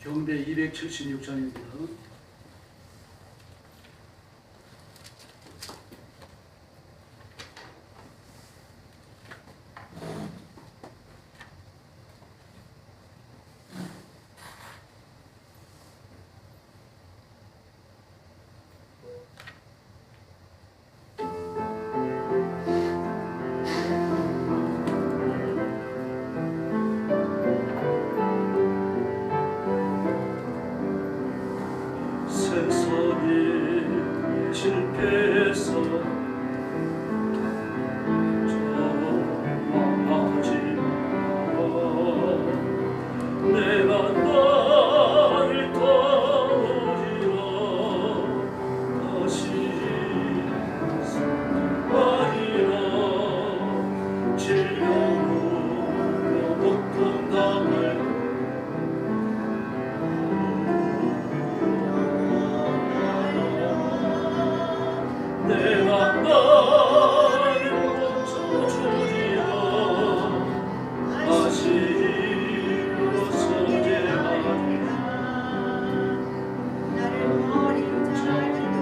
경배 276장입니다. 세상이 실패해서 저망하지 마라. 내가 나를 따르리라. 다시 성하리라. 질병으로 고통당할 내가 나를 고쳐주리라. 다시 일어서게 하리라. 나를 버린 자들도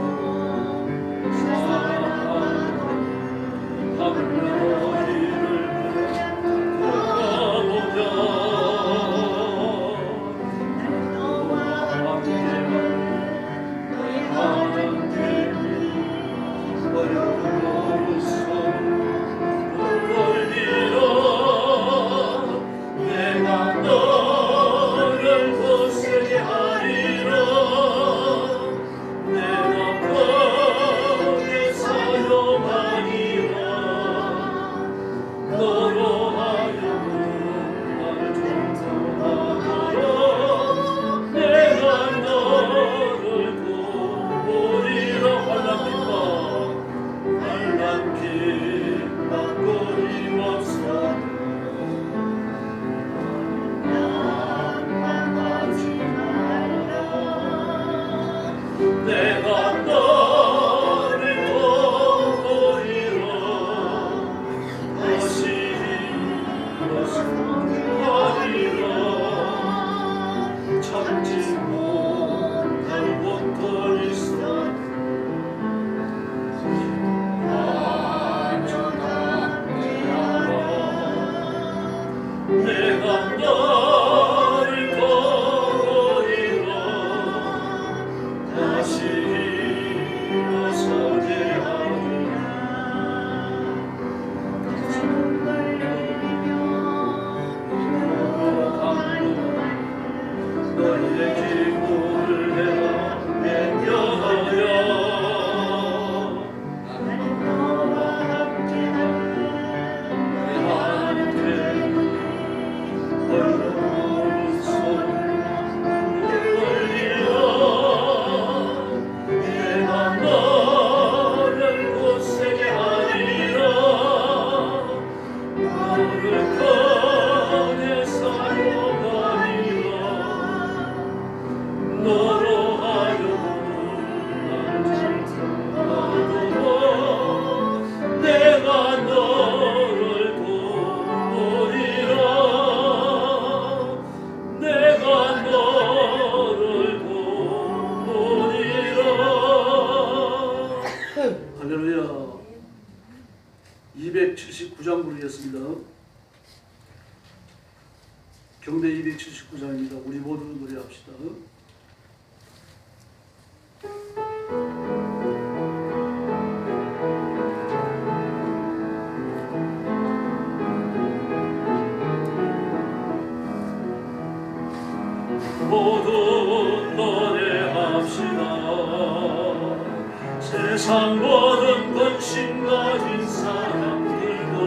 사랑하거니 하늘을 돌아보며 나는 너와 함께 너의 하나님을 내가 너를 거세게 하리라. 내가 크게 사용하리라. 너로 하여금 나를 존중하도록 내가 너를 도우리라. 환난길 막걸림없어 낙망하지 말라. 내가 너를 도우리라. 다시 일어서리라. 참지 못할 것들 있어 내가 너를 거리라. 다시 일어서게 하리라. 눈물 흘리며 기도하노니 너희의 기도를 내가 맹견하여 나는 너와 함께하는 얼른 손을 돌리라. 내가 너를 곧세게 하리라. 너를 꺼내 사용하리라. 너로 하여금 나를 찬송하도록 내가 너를 도우리라. 내가 너를 도우리라. 할렐루야. 279장 부르겠습니다. 경배 279장입니다. 우리 모두 노래합시다. 모두 노래합시다. 세상 모든 관심 가진 사람들도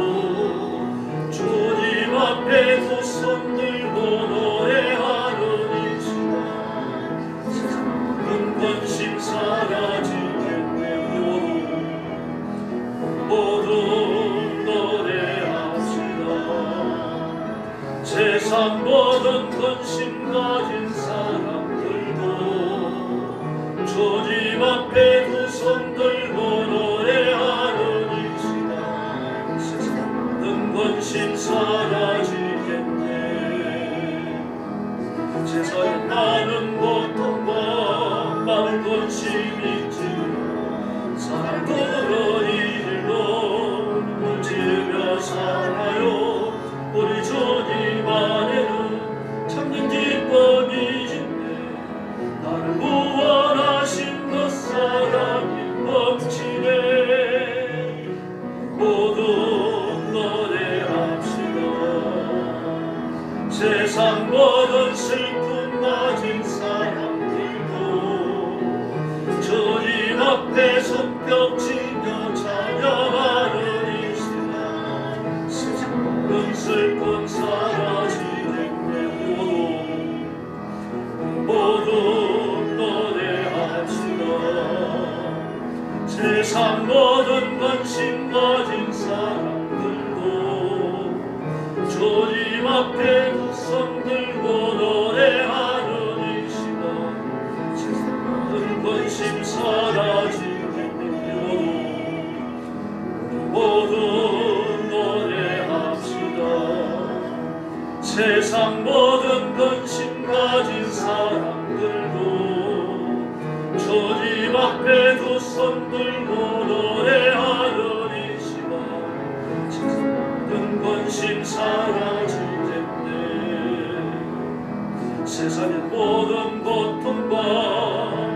주님 앞에 두 손 들고 노래하는 이 시간 세상 모든 관심 사라지겠네요. 모두 노래합시다. 세상 모든 관심 가진 사람들도 주님 앞에 두 손 들고 노래하는 이 시간 세상 모든 관심 사라지겠네. 세상에 많은 고통과 많은 권심이 있지만 사람들은 일로 문지르며 살아요. 우리 주님 안에는 참된 기쁨이 있네. 나를 구원하신 그 사랑이 넘치네. 모두 노래합시다. 세상 모든 슬픔 가진 사람들도 주님 앞에 손뼉치며 찬양하는 이 시간 세상 모든 슬픔 사라지겠네. 모두 노래합시다. 세상 모든 관심 가진 사람들도 주님 앞에 두 손 들고 노래하는 이 시간 세상 모든 관심 사라지겠네. 모두 노래합시다. 세상 모든 관심 가진 사람들도 주님 앞에 두 손 들고 노래하는 이 시간 모든 관심 사라지겠네. 세상의 모든 고통과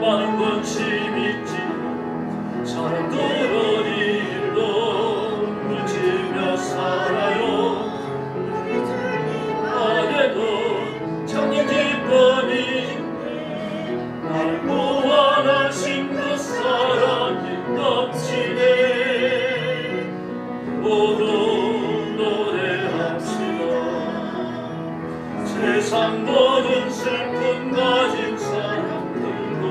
많은 관심이 있지만 사람들은 일로 물지며 살아요. 안에도 참된 기쁨이 있네. 나를 구원하신 그 사랑이 넘치네. 모두 노래합시다. 세상 모든 슬픔 가진 사람들도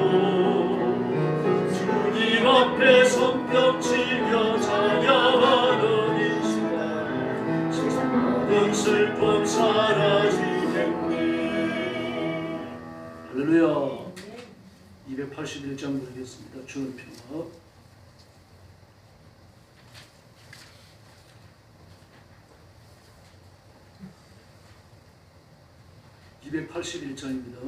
주님 앞에 손뼉치며 찬양하는 이 시간 세상 모든 슬픔 사라지겠네. 할렐루야. 281장 부르겠습니다. 주는 평화. (281장입니다)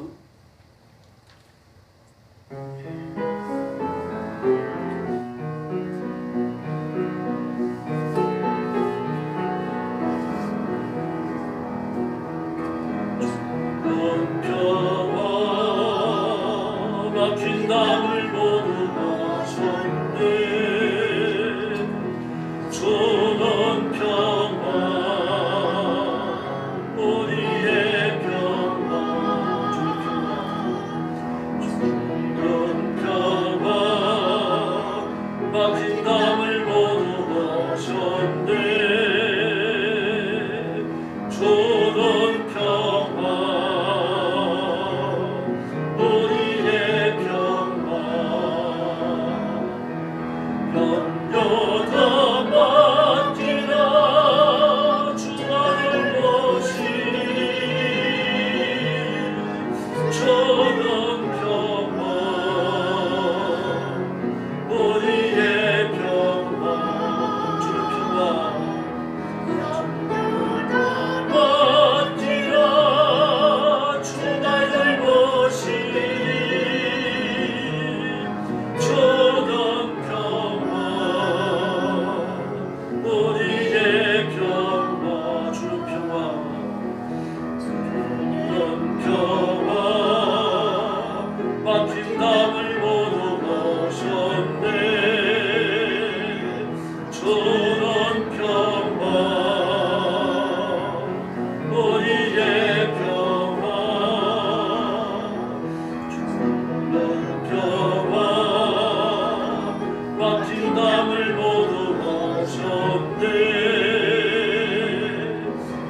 막힌 담을 모두 마셨네. 주는 평화 우리의 평화 주는 평화 막힌 담을 모두 마셨네. 주는 평화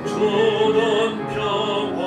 주는 평화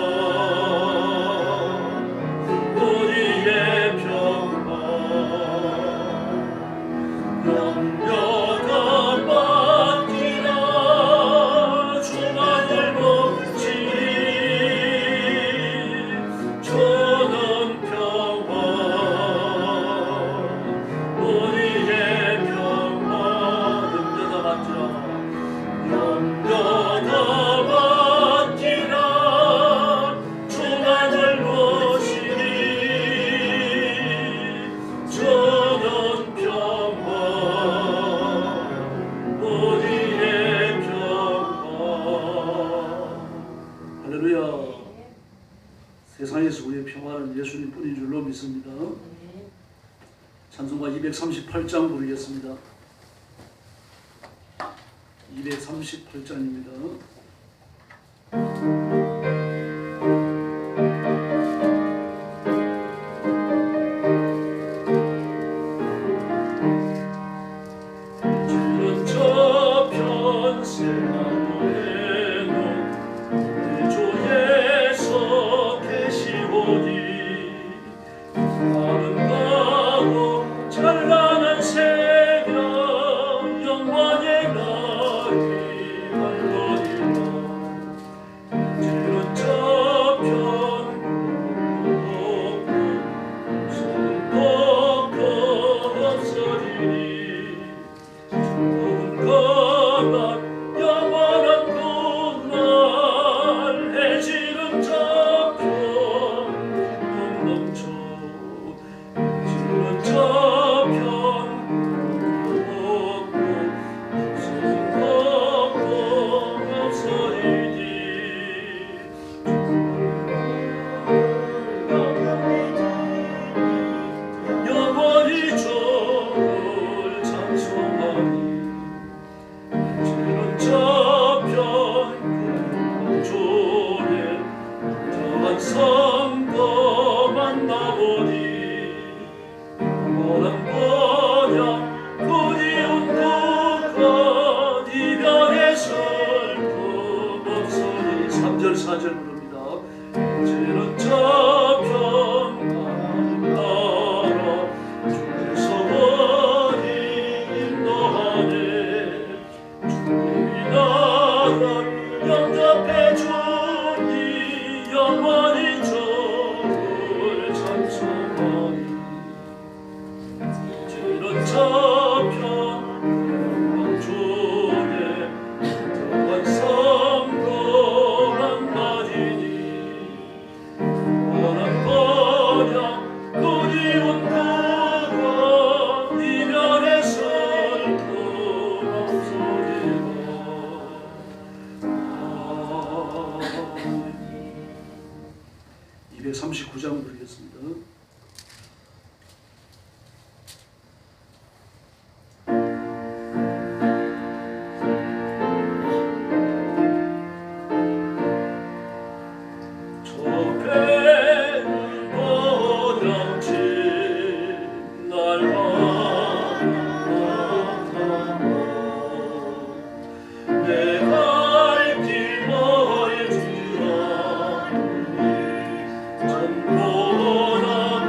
세상에서 우리의 평화는 예수님뿐인 줄로 믿습니다. 찬송가 238장 부르겠습니다. 238장입니다. 주는 저편 세상에는 내 주에서 계시오니 아름다워 찬란한 새벽 영광의 날이 밝거니와 주는 저편 소금 꺾어 없어지니 영원한 그날 해지는 저편 넘쳐 지는 저편 꺾고 없어지니 영원히 저를 찬송하니 지는 저편 조에 정한 성도 만나보니 원한 번야 그리운 그것 이별의 슬픔 없으니 3절 4절 부릅니다. 지는 저편 따라 주의 성원이 인도하네 나를 영접해 주니 영원히 저를 찬송하니 지는 저편 주에 정한 성도 만나리니 원한 거냐 그리운 그것 이별의 슬픔 없으리라. 239장 부르겠습니다. 전보다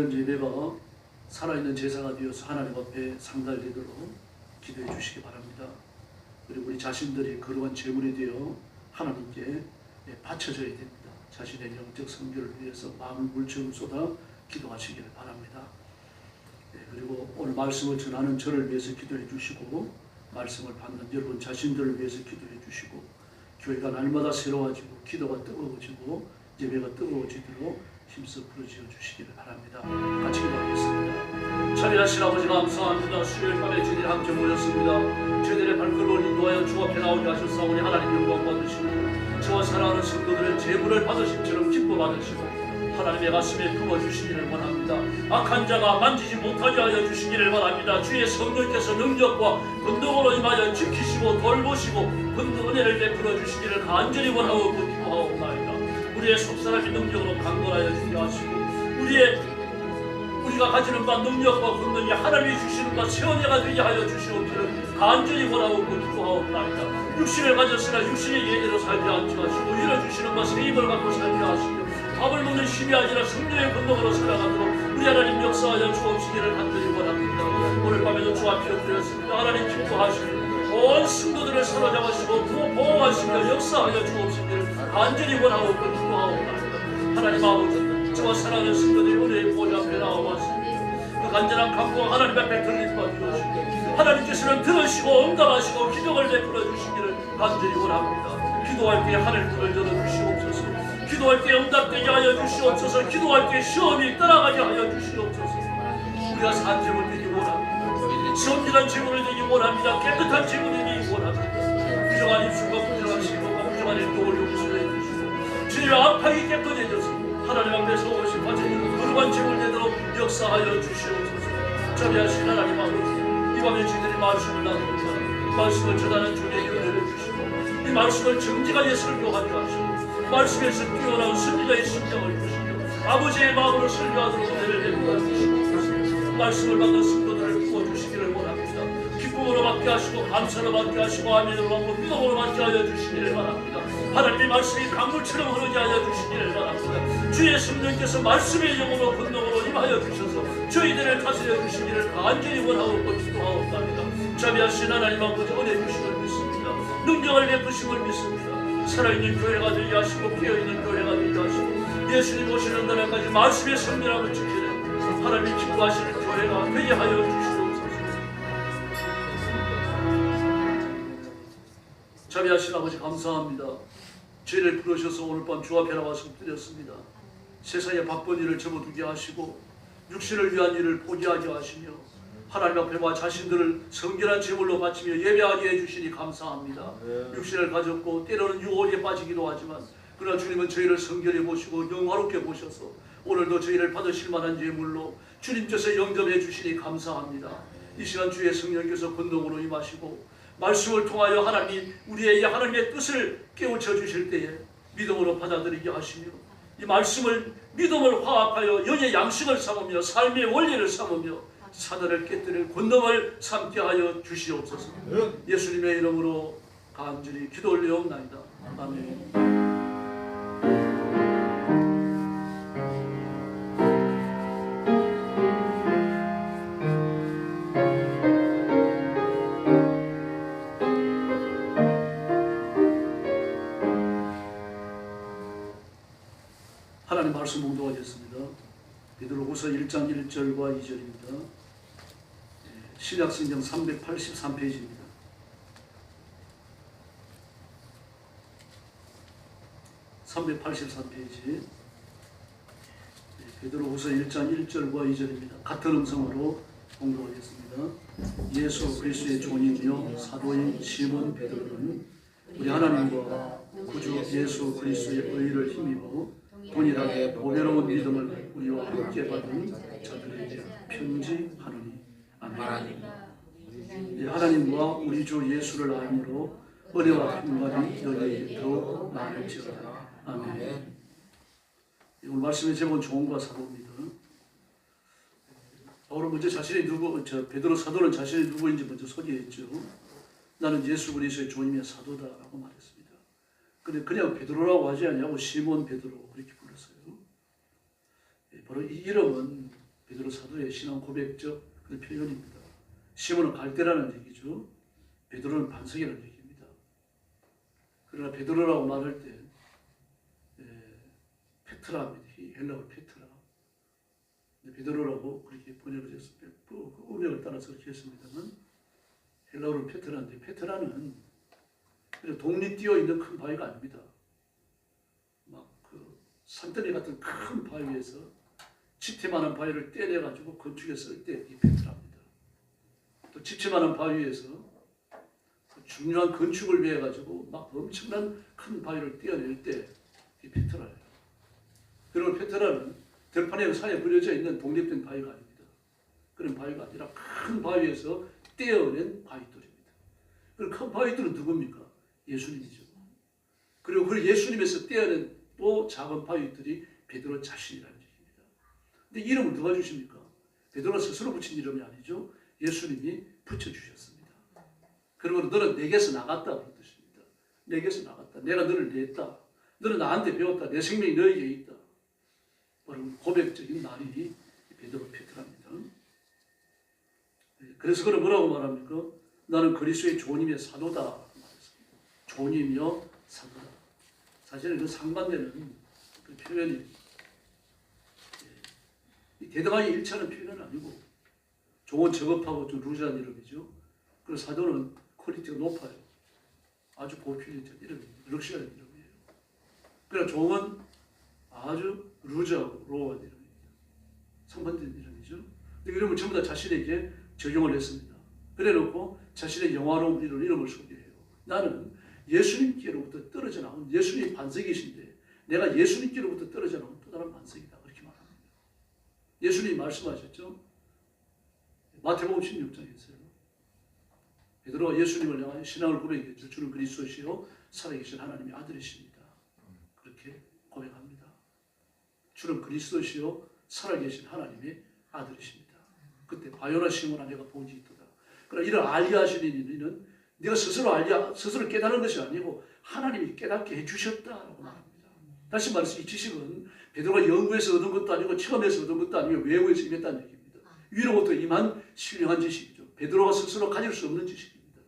드리는 예배가 살아있는 제사가 되어서 하나님 앞에 상달되도록 기도해 주시기 바랍니다. 그리고 우리 자신들이 거룩한 제물이 되어 하나님께 바쳐져야 됩니다. 자신의 영적 성결을 위해서 마음을 물처럼 쏟아 기도하시기를 바랍니다. 그리고 오늘 말씀을 전하는 저를 위해서 기도해 주시고 말씀을 받는 여러분 자신들을 위해서 기도해 주시고 교회가 날마다 새로워지고 기도가 뜨거워지고 예배가 뜨거워지도록 힘써 부르짖어 주시기를 바랍니다. 같이 기도하겠습니다. 자비하신 아버지 감사합니다. 수요일 밤에 저희들이 함께 모였습니다. 저희들의 발걸음을 인도하여 주 앞에 나오게 하셨사오니 하나님 영광 받으시고 저와 사랑하는 성도들의 제물을 받으심처럼 기뻐 받으시고 하나님의 가슴에 품어주시기를 원합니다. 악한 자가 만지지 못하게 하여 주시기를 바랍니다. 주의 성령께서 능력과 권능으로 임하여 지키시고 돌보시고 은혜를 베풀어 주시기를 간절히 원하고 기도하옵나이다. 우리의 속사람이 능력으로 강건하여 주게 하시고 우리가 가지는 바 능력과 권능이 하나님이 주시는 바 세원회가 되게 하여 주시옵기를 간절히 원하고 기도하옵나이다. 육신을 가졌으나 육신의 예대로 살게 하지 마시고 잃어주시는 바 새 힘을 갖고 살게 하시고 밥을 먹는 힘이 아니라 성령의 권능으로 살아가도록 우리 하나님 역사하여 주옵시기를 간절히 원합니다. 오늘 밤에도 주 앞에 엎드렸습니다. 하나님 기뻐하시고 온 성도들을 사로잡으시고 보호하시며 역사하여 주옵시기를 간절히 원하고 기도하옵나이다. 하나님 아버지 저와 사랑하는 성도들이 은혜의 보좌 앞에 나와왔습니다. 그 간절한 간구가 하나님 앞에 들릴 바 되옵시고 하나님께서는 들으시고 응답하시고 기적을 베풀어 주시기를 간절히 원합니다. 기도할 때 하늘문을 열어주시옵소서. 기도할 때 응답되게 하여 주시옵소서. 기도할 때 시험이 떠나가게 하여 주시옵소서. 우리가 산 제물 되기 원합니다. 정결한 제물을 되기 원합니다. 깨끗한 제물이 되기 원합니다. 부정한 입술과 부정한 시도가 부정한 행동을 용서해 주시고 주의 악하게 깨끗해져서 하나님 앞에서 오신 과제는 거룩한 제물 되도록 역사하여 주시옵소서. 자비하신 하나님 아버지 이 밤에 저희들이 말씀을 나눕니다. 말씀을 전하는 주님의 은혜를 주시고 이 말씀을 정직하게 설교하게 하시고 말씀에서 뛰어난 승리자의 심정을 주시고 아버지의 마음으로 설교하도록 은혜를 베풀어 주시고 말씀을 받는 성도들을 부어주시기를 원합니다. 기쁨으로 받게 하시고 감사로 받게 하시고 아멘으로 받고 믿음으로 받게 하여 주시기를 바랍니다. 하나님의 말씀이 강물처럼 흐르게 하여 주시기를 바랍니다. 주의 성령께서 말씀의 영으로 권능으로 임하여 주셔서 저희들을 다스려 주시기를 간절히 원하고 기도하옵나이다. 자비하신 하나님 아버지 은혜 주심을 믿습니다. 능력을 베푸심을 믿습니다. 살아있는 교회가 되게 하시고 깨어있는 교회가 되게 하시고 예수님 오시는 날까지 말씀의 성결함을 지키는 하나님이 기뻐하시는 교회가 되게 하여 주시옵소서. 자비하신 아버지 감사합니다. 죄를 부르셔서 오늘 밤 주 앞에 나와서 엎드렸습니다. 세상의 바쁜 일을 접어두게 하시고 육신을 위한 일을 포기하게 하시며 하나님 앞에와 자신들을 성결한 제물로 바치며 예배하게 해주시니 감사합니다. 육신을 가졌고 때로는 유혹에 빠지기도 하지만 그러나 주님은 저희를 성결히 보시고 영화롭게 보셔서 오늘도 저희를 받으실 만한 예물로 주님께서 영접해 주시니 감사합니다. 이 시간 주의 성령께서 권능으로 임하시고 말씀을 통하여 하나님의 뜻을 깨우쳐 주실 때에 믿음으로 받아들이게 하시며 이 말씀을 믿음을 화합하여 영의 양식을 삼으며 삶의 원리를 삼으며 사단을 깨뜨릴 권능을 삼게 하여 주시옵소서. 예수님의 이름으로 간절히 기도 올리옵나이다. 아멘. 하나님 말씀 봉독하겠습니다. 베드로후서 1장 1절과 2절입니다. 신약성경 383페이지입니다. (383페이지) 베드로후서 1장 1절과 2절입니다. 같은 음성으로 봉독하겠습니다. 예수 그리스도의 종이며 사도인 시몬 베드로는 우리 하나님과 구주 예수 그리스도의 의를 힘입어 동일하게 보배로운 믿음을 우리와 함께 받은 자들에게 편지하노니. 아멘. 하나님과 우리 주 예수를 알므로 은혜와 평강이 너희에게 더 많을지어다. 아멘. 오늘 말씀의 제목은 종과 사도입니다. 바울은 먼저 자신이 베드로 사도는 자신이 누구인지 먼저 소개했죠. 나는 예수 그리스도의 종이며 사도다라고 말했습니다. 근데 그냥 베드로라고 하지 않냐고 시몬 베드로 그렇게 불렀어요. 바로 이 이름은 베드로 사도의 신앙 고백적 그런 표현입니다. 시몬은 갈대라는 얘기죠. 베드로는 반석이라는 얘기입니다. 그러나 베드로라고 말할 때 페트라입니다. 헬라어 페트라. 베드로라고 그렇게 번역을 했습니다. 그 음역을 따라서 그렇게 했습니다만 헬라어는 페트라인데 페트라는 독립되어 있는 큰 바위가 아닙니다. 막 그 산더미 같은 큰 바위에서 집채만한 바위를 떼내가지고 건축에 쓸 때 이 페트라입니다. 또 집채만한 바위에서 중요한 건축을 위해 가지고 막 엄청난 큰 바위를 떼어낼 때 이 페트라예요. 그리고 페트라는 들판에 사이에 버려져 있는 독립된 바위가 아닙니다. 그런 바위가 아니라 큰 바위에서 떼어낸 바위돌입니다. 그리고 큰 바위돌은 누굽니까? 예수님이죠. 그리고 그 예수님에서 떼어낸 또 작은 바위들이 베드로 자신이라는 얘기입니다. 근데 이름을 누가 주십니까? 베드로가 스스로 붙인 이름이 아니죠. 예수님이 붙여주셨습니다. 그러므로 너는 내게서 나갔다 그런 뜻입니다. 내게서 나갔다. 내가 너를 냈다. 너는 나한테 배웠다. 내 생명이 너에게 있다. 바로 고백적인 말이 베드로 페트라입니다. 그래서 그는 뭐라고 말합니까? 나는 그리스도의 조님의 사도다 말했습니다. 조님이요 사도다. 사실은 그 상반되는 그 표현이 대등하게 일치하는 표현은 아니고 종은 저급하고 좀 루즈한 이름이죠. 그리고 사도는 퀄리티가 높아요. 아주 고퀄리티한 이름입니다. 럭셔리한 이름이에요. 그러나 종은 아주 루즈하고 로우한 이름입니다. 상반된 이름이죠. 이름을 전부 다 자신에게 적용을 했습니다. 그래놓고 자신의 영화로운 이름을 소개해요. 나는 예수님께로부터 떨어져 나온 예수님이 반석이신데 내가 예수님께로부터 떨어져 나온 또 다른 반석이다. 그렇게 말합니다. 예수님이 말씀하셨죠. 마태복음 16장에서요. 베드로가 예수님을 향하여 신앙을 고백했죠. 주는 그리스도시요 살아계신 하나님의 아들이십니다. 그렇게 고백합니다. 주는 그리스도시요 살아계신 하나님의 아들이십니다. 그때 바요나 시몬아 내가 본지 있도다. 그러나 이를 알리하시는 이는 네가 스스로 깨달은 것이 아니고 하나님이 깨닫게 해주셨다라고 말합니다. 다시 말해서 이 지식은 베드로가 연구해서 얻은 것도 아니고 체험해서 얻은 것도 아니고 외부에서 임했다는 얘기입니다. 위로부터 임한 신령한 지식이죠. 베드로가 스스로 가질 수 없는 지식입니다.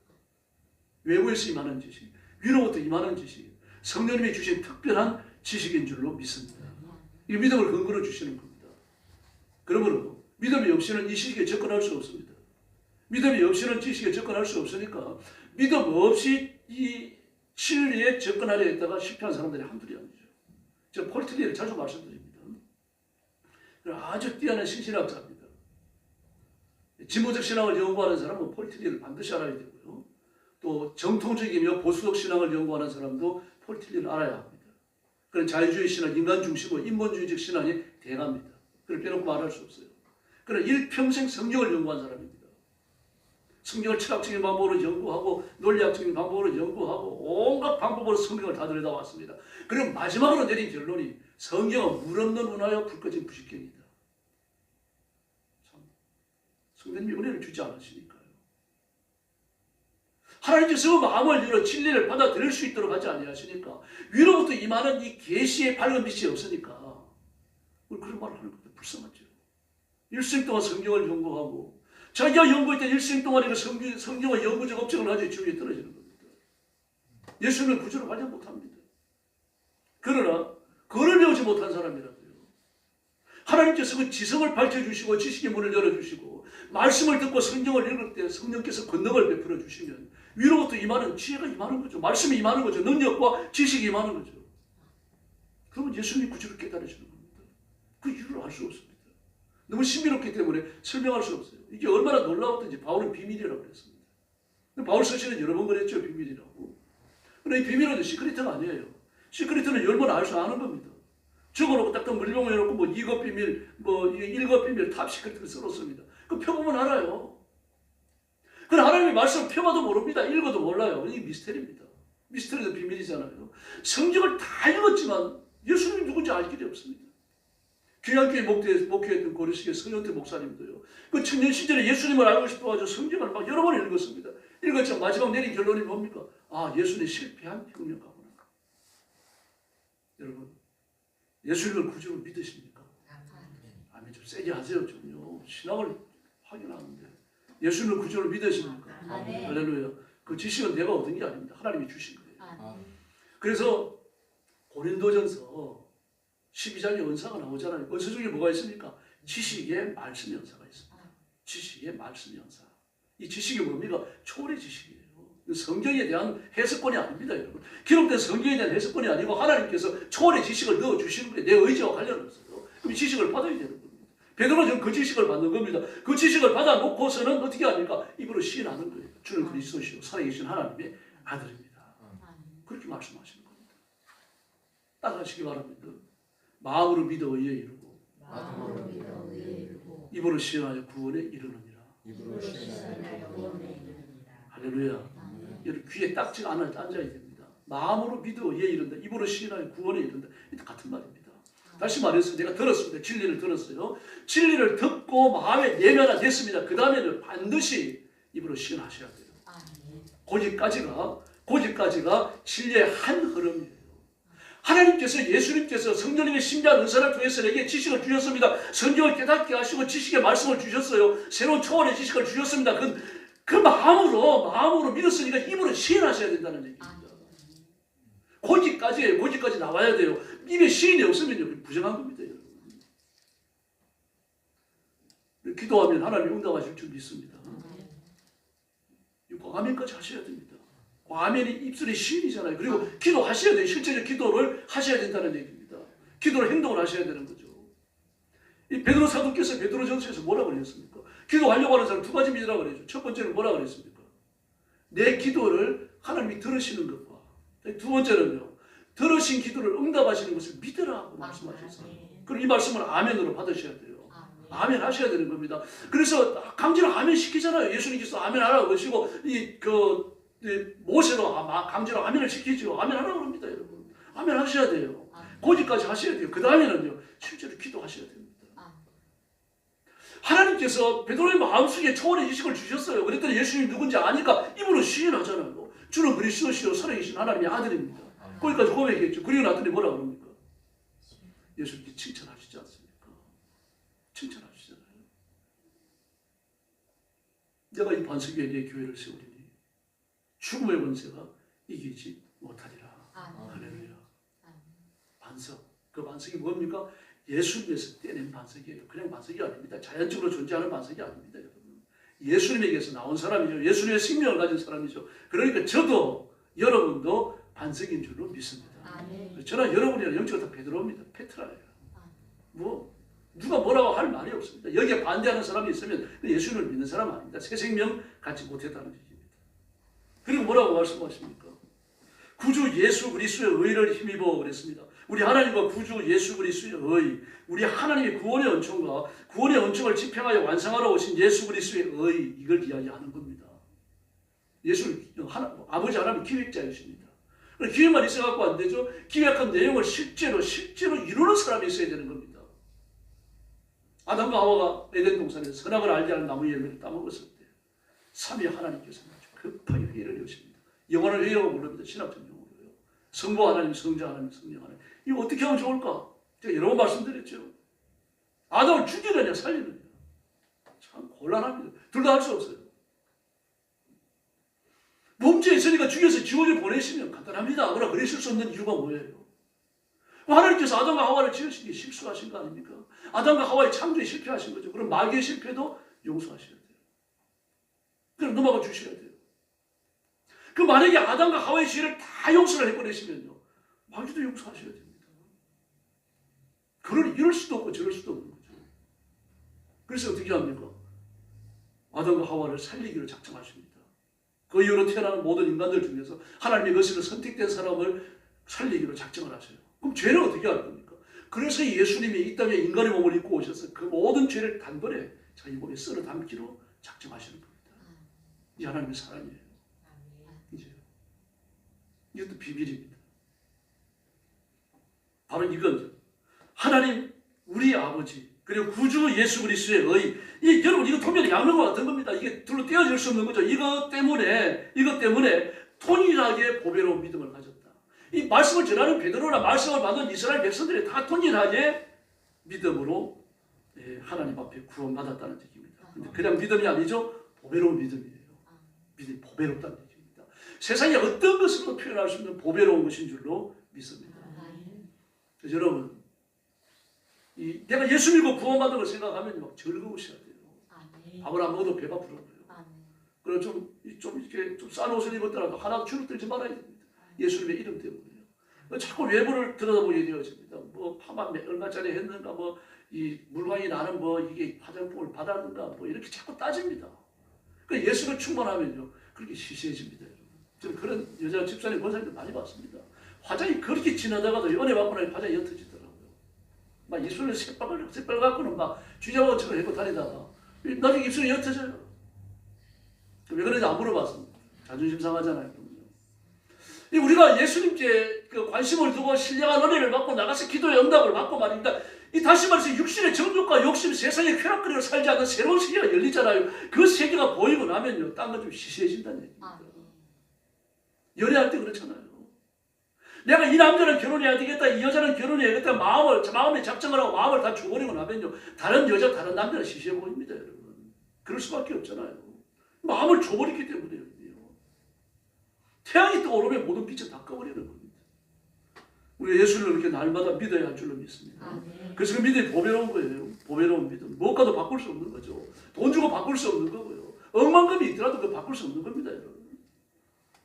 외부에서 임하는 지식, 위로부터 임하는 지식, 성령님이 주신 특별한 지식인 줄로 믿습니다. 이 믿음을 근거로 주시는 겁니다. 그러므로 믿음이 없이는 이 지식에 접근할 수 없습니다. 믿음이 없이는 지식에 접근할 수 없으니까 믿음 없이 이 진리에 접근하려 했다가 실패한 사람들이 한둘이 아니죠. 제가 폴틀리를 자주 말씀드립니다. 아주 뛰어난 신신학자입니다. 진보적 신앙을 연구하는 사람은 폴틀리를 반드시 알아야 되고요. 또 정통적이며 보수적 신앙을 연구하는 사람도 폴틀리를 알아야 합니다. 그런 자유주의 신앙, 인간 중심의 인본주의적 신앙이 대가입니다. 그걸 빼놓고 말할 수 없어요. 그러나 일평생 성경을 연구한 사람입니다. 성경을 철학적인 방법으로 연구하고 논리학적인 방법으로 연구하고 온갖 방법으로 성경을 다 들여다봤습니다. 그리고 마지막으로 내린 결론이 성경은 물 없는 운하여 불 꺼진 부식경이다. 성령님이 은혜를 주지 않으시니까요. 하나님께서 마음을 열어 진리를 받아들일 수 있도록 하지 아니하시니까 위로부터 임하는 이 계시의 밝은 빛이 없으니까 우리 그런 말을 하는 것도 불쌍하죠. 일생 동안 성경을 연구하고 자기가 연구했던 일생 동안에 성경의 연구적 업적을 가지고 지옥에 떨어지는 겁니다. 예수님을 구주로 발견 못합니다. 그러나 그걸 배우지 못한 사람이라도요. 하나님께서 그 지성을 밝혀주시고 지식의 문을 열어주시고 말씀을 듣고 성경을 읽을 때 성령께서 권능을 베풀어 주시면 위로부터 임하는 지혜가 임하는 거죠. 말씀이 임하는 거죠. 능력과 지식이 임하는 거죠. 그러면 예수님이 구주를 깨달으시는 겁니다. 그 이유를 알 수 없습니다. 너무 신비롭기 때문에 설명할 수 없어요. 이게 얼마나 놀라웠던지 바울은 비밀이라고 그랬습니다. 바울 서신은 여러 번 그랬죠. 비밀이라고. 그러나 이 비밀은 시크릿은 아니에요. 시크릿은 열번 알 수 아는 겁니다. 적어놓고 딱딱 물병을 해놓고 뭐 2급 비밀, 뭐 1급 비밀, 탑 시크릿을 써놓습니다. 그 펴보면 알아요. 그러나 하나님의 말씀을 펴봐도 모릅니다. 읽어도 몰라요. 이게 미스테리입니다. 미스테리도 비밀이잖아요. 성경을 다 읽었지만 예수님이 누군지 알 길이 없습니다. 귀한교회 목회했던 고려시계 성현태 목사님도요. 그 청년 시절에 예수님을 알고 싶어가지고 성경을 막 여러 번 읽었습니다. 읽었지만 마지막 내린 결론이 뭡니까? 아, 예수님 실패한 혁명가구나. 여러분, 예수님을 구주로 믿으십니까? 아멘. 세게 하세요 좀요. 신앙을 확인하는데 예수님을 구주로 믿으십니까? 아멘. 할렐루야. 그 지식은 내가 얻은 게 아닙니다. 하나님이 주신 거예요. 아멘. 그래서 고린도전서 12장에 은사가 나오잖아요. 은사 중에 뭐가 있습니까? 지식의 말씀 연사가 있습니다. 지식의 말씀 연사. 이 지식이 뭡니까? 초월의 지식이에요. 성경에 대한 해석권이 아닙니다, 여러분. 기록된 성경에 대한 해석권이 아니고 하나님께서 초월의 지식을 넣어주시는 거예요. 내 의지와 관련 없어요. 그럼 지식을 받아야 되는 겁니다. 베드로는 지금 그 지식을 받는 겁니다. 그 지식을 받아놓고서는 어떻게 합니까? 입으로 시인하는 거예요. 주는 그리스도시요 살아계신 하나님의 아들입니다. 그렇게 말씀하시는 겁니다. 따라하시기 바랍니다. 마음으로 믿어 의에 이르고 마음으로 믿어 의에 이르고 입으로 시인하여 구원에 이르느니라. 입으로 시인하여 구원에 이르느니라. 할렐루야. 여러분 귀에 딱지가 앉아야 됩니다. 마음으로 믿어 의에 이른다. 입으로 시인하여 구원에 이른다. 이게 같은 말입니다. 다시 말해서 내가 들었습니다. 진리를 들었어요. 진리를 듣고 마음에 내면화됐습니다. 그 다음에는 반드시 입으로 시인하셔야 돼요. 고지까지가 진리의 한 흐름이에요. 하나님께서 예수님께서 성령님의 신비한 은사를 통해서 내게 지식을 주셨습니다. 성경을 깨닫게 하시고 지식의 말씀을 주셨어요. 새로운 초월의 지식을 주셨습니다. 그 마음으로 믿었으니까 입으로 시인하셔야 된다는 얘기입니다. 고지까지 나와야 돼요. 입에 시인이 없으면요 부정한 겁니다, 여러분. 기도하면 하나님이 응답하실 줄 믿습니다. 아멘까지 하셔야 됩니다. 아멘이 입술의 시인이잖아요. 그리고 기도하셔야 돼요. 실제로 기도를 하셔야 된다는 얘기입니다. 기도를 행동을 하셔야 되는 거죠. 이 베드로 사도께서 베드로전서에서 뭐라고 그랬습니까? 기도하려고 하는 사람 두 가지 믿으라고 그랬죠. 첫 번째는 뭐라고 그랬습니까? 내 기도를 하나님이 들으시는 것과 두 번째는요. 들으신 기도를 응답하시는 것을 믿으라고 말씀하셨어요. 그럼 이 말씀을 아멘으로 받으셔야 돼요. 아멘 하셔야 되는 겁니다. 그래서 강제로 아멘 시키잖아요. 예수님께서 아멘 하라고 그러시고 모세도 강제로 아멘을 시키죠. 아멘 하라고 합니다, 여러분. 아멘 하셔야 돼요. 고지까지 하셔야 돼요. 그 다음에는요, 실제로 기도하셔야 됩니다. 하나님께서 베드로의 마음속에 초월의 지식을 주셨어요. 그랬더니 예수님이 누군지 아니까 입으로 시인하잖아요. 주는 그리스도시요 살아계신 하나님의 아들입니다. 거기까지 고백했죠. 그리고 나더니 뭐라고 그럽니까? 예수님께 칭찬하시지 않습니까? 칭찬하시잖아요. 내가 이 반석 위에 내 교회를 세우리니 죽음의 권세가 이기지 못하리라. 할렐루야. 반석. 그 반석이 뭡니까? 예수님에서 떼낸 반석이에요. 그냥 반석이 아닙니다. 자연적으로 존재하는 반석이 아닙니다, 여러분. 예수님에게서 나온 사람이죠. 예수님의 생명을 가진 사람이죠. 그러니까 저도 여러분도 반석인 줄로 믿습니다. 저는 여러분이랑 영적으로 다 베드로입니다. 페트라예요. 누가 뭐라고 할 말이 없습니다. 여기에 반대하는 사람이 있으면 예수님을 믿는 사람 아닙니다. 새 생명 갖지 못했다는 얘기입니다. 그리고 뭐라고 말씀하십니까? 구주 예수 그리스도의 의를 힘입어 그랬습니다. 우리 하나님과 구주 예수 그리스도의 의, 우리 하나님의 구원의 은총과 구원의 은총을 집행하여 완성하러 오신 예수 그리스도의 의, 이걸 이야기하는 겁니다. 아버지 하나님 기획자이십니다. 기획만 있어갖고 안 되죠. 기획한 내용을 실제로 이루는 사람이 있어야 되는 겁니다. 아담과 하와가 에덴 동산에서 선악을 알지 않은 나무 열매를 따먹었을 때 삼위 하나님께서 급하게 회의를 여십니다. 영원한 회의라고 부릅니다. 신학적 용어로요. 성부 하나님, 성자 하나님, 성령 하나님. 이거 어떻게 하면 좋을까? 제가 여러 번 말씀드렸죠. 아담을 죽이느냐 살리느냐. 참 곤란합니다. 둘 다 할 수 없어요. 범죄에 있으니까 죽여서 지옥에 보내시면 간단합니다. 그러나 그러실 수 없는 이유가 뭐예요? 하나님께서 아담과 하와를 지으신 게 실수하신 거 아닙니까? 아담과 하와의 창조에 실패하신 거죠. 그럼 마귀의 실패도 용서하셔야 돼요. 그럼 넘어가 주셔야 돼요. 그 만약에 아담과 하와의 죄를 다 용서를 해버리시면요. 마귀도 용서하셔야 됩니다. 그러니 이럴 수도 없고 저럴 수도 없는 거죠. 그래서 어떻게 합니까? 아담과 하와를 살리기로 작정하십니다. 그 이후로 태어나는 모든 인간들 중에서 하나님의 것으로 선택된 사람을 살리기로 작정을 하셔요. 그럼 죄는 어떻게 할 겁니까? 그래서 예수님이 이 땅에 인간의 몸을 입고 오셔서 그 모든 죄를 단번에 자기 몸에 쓸어 담기로 작정하시는 겁니다. 이 하나님의 사랑이에요. 이제 이것도 비밀입니다. 바로 이건 하나님 우리 아버지 그리고 구주 예수 그리스도의 의. 여러분 이거 통일의 양면과 같은 겁니다. 이게 둘로 떼어질 수 없는 거죠. 이것 때문에 통일하게 보배로운 믿음을 가졌다. 이 말씀을 전하는 베드로나 말씀을 받은 이스라엘 백성들이 다 통일하게 믿음으로 하나님 앞에 구원받았다는 얘기입니다. 근데 그냥 믿음이 아니죠. 보배로운 믿음이에요. 믿음이 보배롭다는 얘기입니다. 세상에 어떤 것으로 표현할 수 있는 보배로운 것인 줄로 믿습니다. 그래서 여러분, 내가 예수 믿고 구원받은 걸 생각하면 막 즐거우셔야 돼요. 밥을 안 먹어도 배가 부른 거예요. 그리고 좀 이렇게 좀 싼 옷을 입었더라도 하나도 주눅 들지 말아야 됩니다. 예수님의 이름 때문에요. 자꾸 외부를 들여다보게 되어집니다. 뭐 파만 얼마짜리 했는가, 뭐 이 물광이 나는 뭐 이게 화장품을 받았는가, 뭐 이렇게 자꾸 따집니다. 그 예수를 충만하면요, 그렇게 시시해집니다. 저는 그런 여자 집사님 권사님들 많이 봤습니다. 화장이 그렇게 진하다가도 은혜 받고 나니 화장이 옅어지더라고요. 막 입술을 새빨 갖고는 막 쥐잡아처럼 해고 다니다가 나중에 입술이 옅어져요. 왜 그런지 안 물어봤습니다. 자존심 상하잖아요. 우리가 예수님께 그 관심을 두고 신령한 은혜를 받고 나가서 기도의 응답을 받고 말입니다. 다시 말해서 육신의 정욕과 욕심, 세상의 쾌락거리로 살지 않는 새로운 세계가 열리잖아요. 그 세계가 보이고 나면요, 딴 건 좀 시시해진다는 얘기입니다. 연애할 때 그렇잖아요. 내가 이 남자는 결혼해야 되겠다, 이 여자는 결혼해야겠다, 마음에 작정을 하고 마음을 다 줘버리고 나면요, 다른 여자, 다른 남자는 시시해 보입니다, 여러분. 그럴 수밖에 없잖아요. 마음을 줘버리기 때문에요. 태양이 떠오르면 모든 빛을 다 꺼버리는 겁니다. 우리가 예수를 그렇게 날마다 믿어야 할 줄로 믿습니다. 그래서 그 믿음이 보배로운 거예요. 보배로운 믿음. 무엇과도 바꿀 수 없는 거죠. 돈 주고 바꿀 수 없는 거고요. 억만금이 있더라도 그거 바꿀 수 없는 겁니다, 여러분.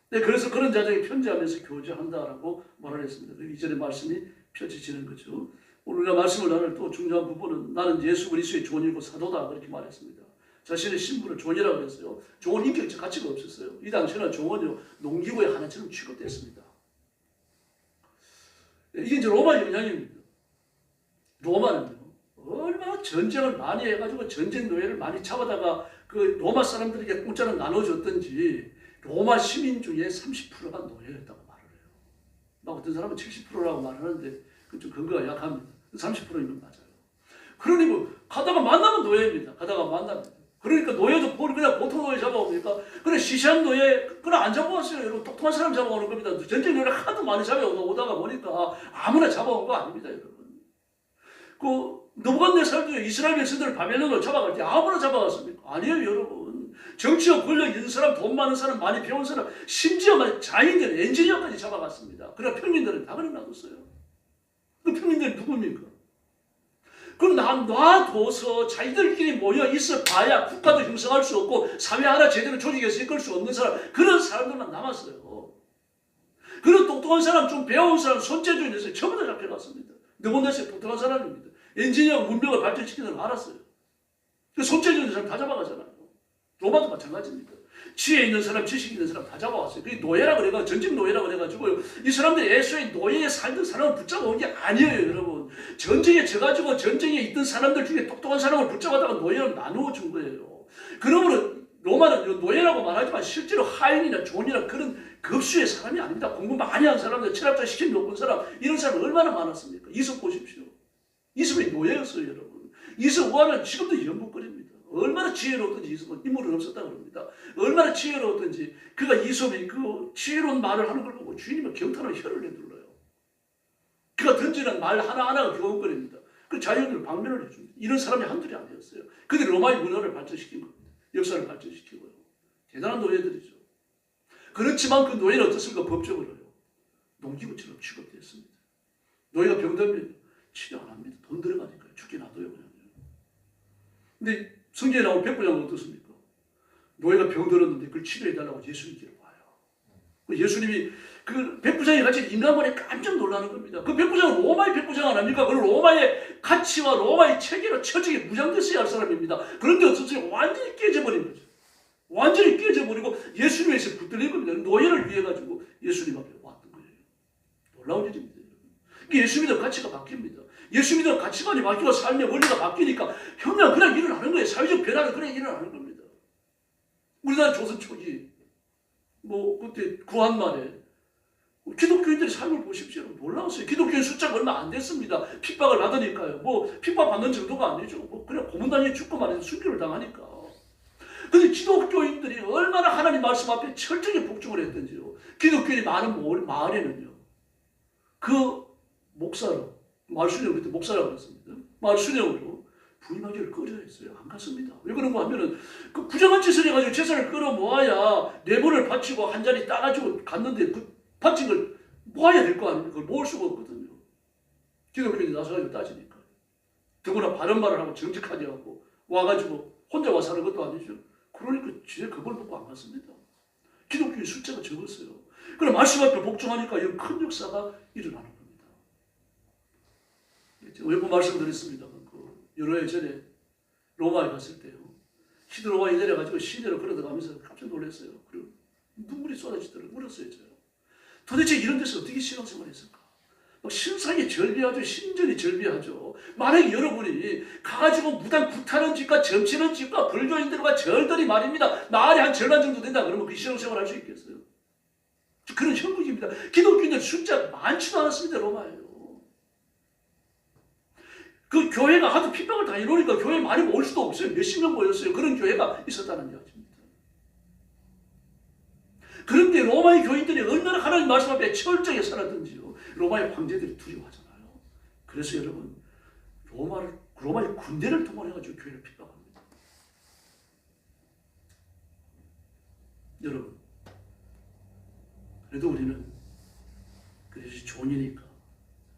네, 그래서 그런 자들에게 편지하면서 교제한다라고 말을 했습니다. 이전의 말씀이 펼쳐지는 거죠. 오늘 우리가 말씀을 나눌 또 중요한 부분은 나는 예수 그리스도의 종이고 사도다 그렇게 말했습니다. 자신의 신분을 종이라고 했어요. 종은 인격적 가치가 없었어요. 이 당시에는 종은요, 농기구의 하나처럼 취급됐습니다. 이게 이제 로마 영향입니다. 로마는요, 얼마나 전쟁을 많이 해가지고 전쟁 노예를 많이 잡아다가 그 로마 사람들에게 공짜로 나눠줬던지 로마 시민 중에 30%가 노예였다고 말을 해요. 막 어떤 사람은 70%라고 말하는데 그 좀 근거가 약합니다. 30%이면 맞아요. 그러니 뭐 가다가 만나면 노예입니다. 가다가 만납니다. 그러니까 노예도 그냥 보통 노예 잡아옵니까? 그래 시시한 노예 그냥 안 잡아왔어요. 여러분 똑똑한 사람 잡아오는 겁니다. 전쟁 노예를 하도 많이 잡아오다가 보니까 아무나 잡아온 거 아닙니다, 여러분. 느부갓네살도 이스라엘 백성들을 바벨론으로 잡아갈 때 아무나 잡아갔습니까? 아니에요, 여러분. 정치적 권력 있는 사람, 돈 많은 사람, 많이 배운 사람, 심지어 자인들, 엔지니어까지 잡아갔습니다. 그러나 평민들은 다 그냥 놔뒀어요. 그 평민들은 누굽니까? 그럼 놔둬서 자기들끼리 모여 있어 봐야 국가도 형성할 수 없고 사회 하나 제대로 조직해서 이끌 수 없는 사람, 그런 사람들만 남았어요. 그런 똑똑한 사람, 좀 배운 사람, 손재주에 대해서 전부 다 잡혀갔습니다. 느부갓네살이 똑똑한 사람입니다. 엔지니어 문명을 발전시키는 걸 알았어요. 그 손재주 있는 사람 다 잡아가잖아요. 로마도 마찬가지입니다. 지혜 있는 사람, 지식 있는 사람 다 잡아왔어요. 그게 노예라 그래가지고, 전직 노예라 그래가지고, 이 사람들이 애초에 노예에 살던 사람을 붙잡아온 게 아니에요, 여러분. 전쟁에 져가지고 전쟁에 있던 사람들 중에 똑똑한 사람을 붙잡아다가 노예를 나누어 준 거예요. 그러므로 로마는 노예라고 말하지만 실제로 하인이나 종이나 그런 급수의 사람이 아닙니다. 공부 많이 한 사람들, 철학자 시킨 높은 사람, 이런 사람 얼마나 많았습니까? 이석 보십시오. 이석이 노예였어요, 여러분. 이석 왕은 지금도 연복거립니다. 얼마나 지혜로웠던지 이석은 인물은 없었다고 합니다. 얼마나 지혜로웠던지 그가 이석이 그 지혜로운 말을 하는 걸 보고 주인님은 경탄으로 혀를 내둘러요. 그가 던지는 말 하나하나가 교훈거립니다. 그 자연을 방면을 해줍니다. 이런 사람이 한둘이 아니었어요. 그들이 로마의 문화를 발전시킨 겁니다. 역사를 발전시키고요. 대단한 노예들이죠. 그렇지만 그 노예는 어떻습니까? 법적으로요. 농기구처럼 취급됐습니다. 노예가 병들면 치료 안 합니다. 돈 들어가니까요. 죽게 놔둬요, 그냥. 근데 성경에 나온 백부장은 어떻습니까? 노예가 병들었는데 그걸 치료해달라고 예수님께로 와요. 예수님이 그 백부장이 같이 인간관에 깜짝 놀라는 겁니다. 그 백부장은 로마의 백부장 아닙니까? 그 로마의 가치와 로마의 체계로 처지게 무장됐어야 할 사람입니다. 그런데 어쩌지 완전히 깨져버린 거죠. 완전히 깨져버리고 예수님에서 붙들린 겁니다. 노예를 위해 가지고 예수님 앞에 왔던 거예요. 놀라운 일입니다. 예수 믿음 가치가 바뀝니다. 예수 믿음 가치관이 바뀌고 삶의 원리가 바뀌니까 혁명 그냥 일어나는 거예요. 사회적 변화는 그냥 일어나는 겁니다. 우리나라 조선 초기 그때 구한말에 기독교인들의 삶을 보십시오. 놀라웠어요. 기독교인 숫자가 얼마 안 됐습니다. 핍박을 받으니까요. 핍박받는 정도가 아니죠. 그냥 고문당해 죽고 말해서 순교를 당하니까. 근데 기독교인들이 얼마나 하나님 말씀 앞에 철저히 복종을 했던지요. 기독교인이 많은 마을에는요. 그 목사로, 마을 수령을 그때 목사라고 했습니다. 마을 수령으로 부임하기를 꺼려 했어요. 안 갔습니다. 왜 그런가 하면은 그 부정한 짓을 해가지고 재산을 끌어 모아야 내분을 바치고 한 자리 따가지고 갔는데 그 바친 걸 모아야 될 거 아닙니까? 그걸 모을 수가 없거든요. 기독교인이 나서가지고 따지니까. 더구나 바른 말을 하고 정직하게 하고 와가지고 혼자 와 사는 것도 아니죠. 그러니까 지네 그걸 먹고 안 갔습니다. 기독교의 숫자가 적었어요. 그럼 말씀 앞에 복종하니까 이 큰 역사가 일어나는 겁니다. 외부 말씀드렸습니다. 여러 해 전에 로마에 갔을 때요. 히드로가에 내려가지고 시내로 걸어가면서 깜짝 놀랐어요. 그리고 눈물이 쏟아지더라고요. 울었어요. 저요. 도대체 이런 데서 어떻게 신앙생활을 했을까? 막 신상이 절비하죠. 신전이 절비하죠. 만약에 여러분이 가가지고 무단 구타는 집과 점치는 집과 불교인들과 절들이 말입니다. 나날이 한 절반 정도 된다 그러면 그 신앙생활 할 수 있겠어요? 그런 형국입니다. 기독교인들 숫자 많지도 않았습니다. 로마에요. 그 교회가 하도 핍박을 당해놓으니까 교회 많이 모을 수도 없어요. 몇십 명 모였어요. 그런 교회가 있었다는 이야기입니다. 그런데 로마의 교인들이 얼마나 하나님 말씀 앞에 철저히 살았던지요. 로마의 황제들이 두려워하잖아요. 그래서 여러분 로마의 군대를 동원해가지고 교회를 핍박합니다. 여러분 그래도 우리는 그래서 종이니까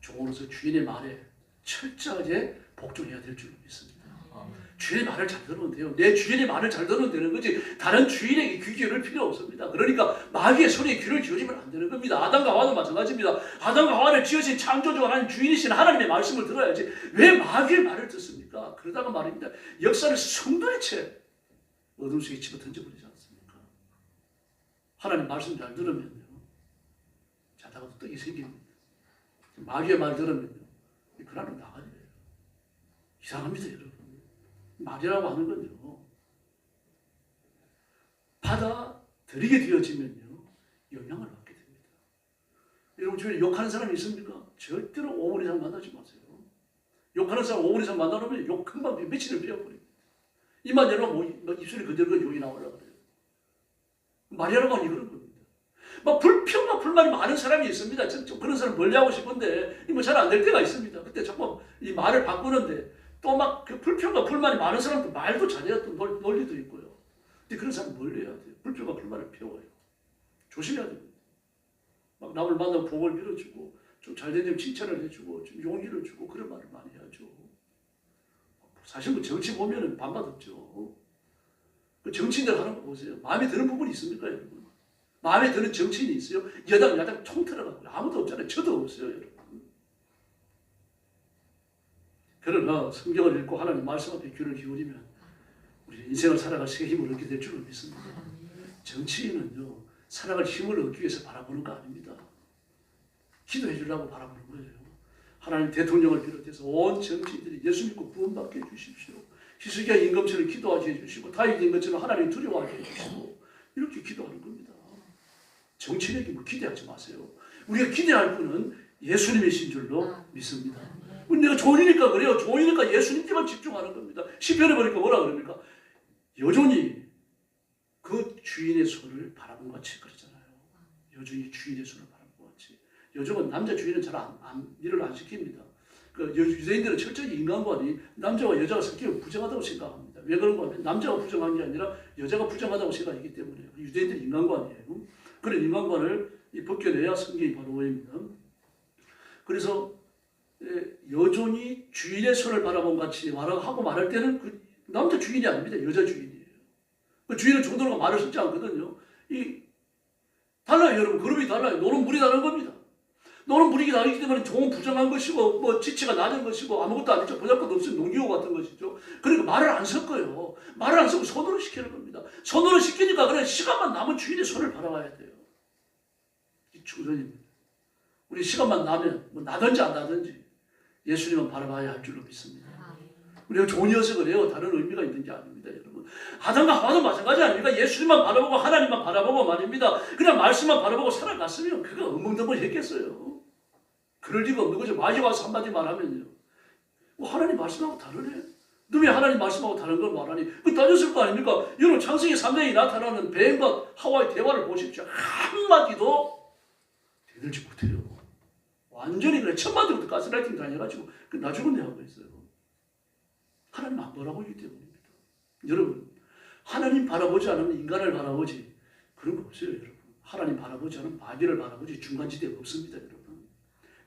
종으로서 주인의 말에 철저하게 복종해야 될 줄로 믿습니다. 주인의 말을 잘 들으면 돼요. 내 주인의 말을 잘 들으면 되는 거지 다른 주인에게 귀 기울일 필요 없습니다. 그러니까 마귀의 소리에 귀를 기울이면 안 되는 겁니다. 아담과 하와도 마찬가지입니다. 아담과 하와를 지으신 창조주 하나님 주인이신 하나님의 말씀을 들어야지 왜 마귀의 말을 듣습니까? 그러다가 말입니다. 역사를 성도의 채 어둠 속에 집어 던져버리지 않습니까? 하나님 말씀 잘 들으면요. 자다가도 떡이 생깁니다. 마귀의 말 들으면요. 그날은 나가야 돼요. 이상합니다, 여러분. 말이라고 하는 건요. 받아들이게 되어지면요. 영향을 받게 됩니다. 여러분 주변에 욕하는 사람이 있습니까? 절대로 5분 이상 만나지 마세요. 욕하는 사람 5분 이상 만나면 욕 금방 며칠을 피워버립니다. 입만 열면 입술이 그대로 욕이 나오려고 그래요. 말이라고 하니 그런 겁니다. 막 불평과 불만이 많은 사람이 있습니다. 좀 그런 사람 멀리하고 싶은데 뭐 잘 안 될 때가 있습니다. 그때 자꾸 이 말을 바꾸는데 또 막 그 불평과 불만이 많은 사람도 말도 잘해야 또 논리도 있고요. 근데 그런 사람 멀리해야 돼요. 불평과 불만을 피워요. 조심해야 됩니다. 막 남을 만나고 복을 빌어주고 좀 잘된 점 칭찬을 해주고 좀 용기를 주고 그런 말을 많이 해야죠. 사실 뭐 정치 보면은 반맛 없죠. 그 정치인들 하는 거 보세요. 마음에 드는 부분이 있습니까, 여러분? 마음에 드는 정치인이 있어요? 여당, 야당 통틀어가고 아무도 없잖아요. 저도 없어요, 여러분. 그러나 성경을 읽고 하나님 말씀 앞에 귀를 기울이면 우리 인생을 살아갈 새 힘을 얻게 될 줄을 믿습니다. 정치인은요, 살아갈 힘을 얻기 위해서 바라보는 거 아닙니다. 기도해 주려고 바라보는 거예요. 하나님 대통령을 비롯해서 온 정치인들이 예수 믿고 구원받게 해주십시오. 히스기야 임금처럼 기도하게 해주시고 다윗 임금처럼 하나님 두려워하게 해주시고 이렇게 기도하는 겁니다. 정치인에게 뭐 기대하지 마세요. 우리가 기대할 분은 예수님이신 줄로 믿습니다. 내가 종이니까 그래요. 종이니까 예수님께만 집중하는 겁니다. 시편에 보니까 뭐라 그럽니까? 여종이 그 주인의 손을 바라본 것 같이 그러잖아요. 여종이 주인의 손을 바라본 것 같이. 여종은 남자 주인은 잘 일을 안 시킵니다. 그 유대인들은 철저히 인간관이 남자와 여자가 성격이 부정하다고 생각합니다. 왜 그런가 하면 남자가 부정한 게 아니라 여자가 부정하다고 생각하기 때문에 유대인들이 인간관이에요. 그런 인간관을 벗겨내야 성경이 바로 보입니다. 그래서 여종이 주인의 손을 바라본 같이 하고 말할 때는 그 남자 주인이 아닙니다. 여자 주인이에요. 그 주인은 정도로 말을 섞지 않거든요. 달라요, 여러분. 그룹이 달라요. 노는 물이 다른 겁니다. 노는 분위기 다르기 때문에 종은 부정한 것이고 뭐 지체가 낮은 것이고 아무것도 아니죠. 보잘것 없으면 농기구 같은 것이죠. 그러니까 말을 안 섞어요. 말을 안 섞고 손으로 시키는 겁니다. 손으로 시키니까 그냥 시간만 남은 주인의 손을 바라봐야 돼요. 이 충전입니다. 우리 시간만 나면 뭐 나든지 안 나든지 예수님은 바라봐야 할 줄로 믿습니다. 우리가 종이어서 그래요. 다른 의미가 있는 게 아닙니다, 여러분. 아담과 하와도 마찬가지 아닙니까? 예수님만 바라보고 하나님만 바라보고 말입니다. 그냥 말씀만 바라보고 살아갔으면 그거 엉망덩어리 했겠어요. 그럴 리가 없는 거죠. 마귀 와서 한마디 말하면요. 하나님 말씀하고 다르네. 너 왜 하나님 말씀하고 다른 걸 말하니? 그 따졌을 거 아닙니까? 여러분 창세기 3장에 나타나는 뱀과 하와의 대화를 보십시오. 한마디도 대들지 못해요. 완전히 그래. 첫 마디부터 가스라이팅 당해가지고 나 죽었네 하고 있어요. 하나님 안 바라보기 때문입니다. 여러분, 하나님 바라보지 않으면 인간을 바라보지 그런 거 없어요. 여러분, 하나님 바라보지 않으면 마귀를 바라보지 중간지대가 없습니다. 여러분,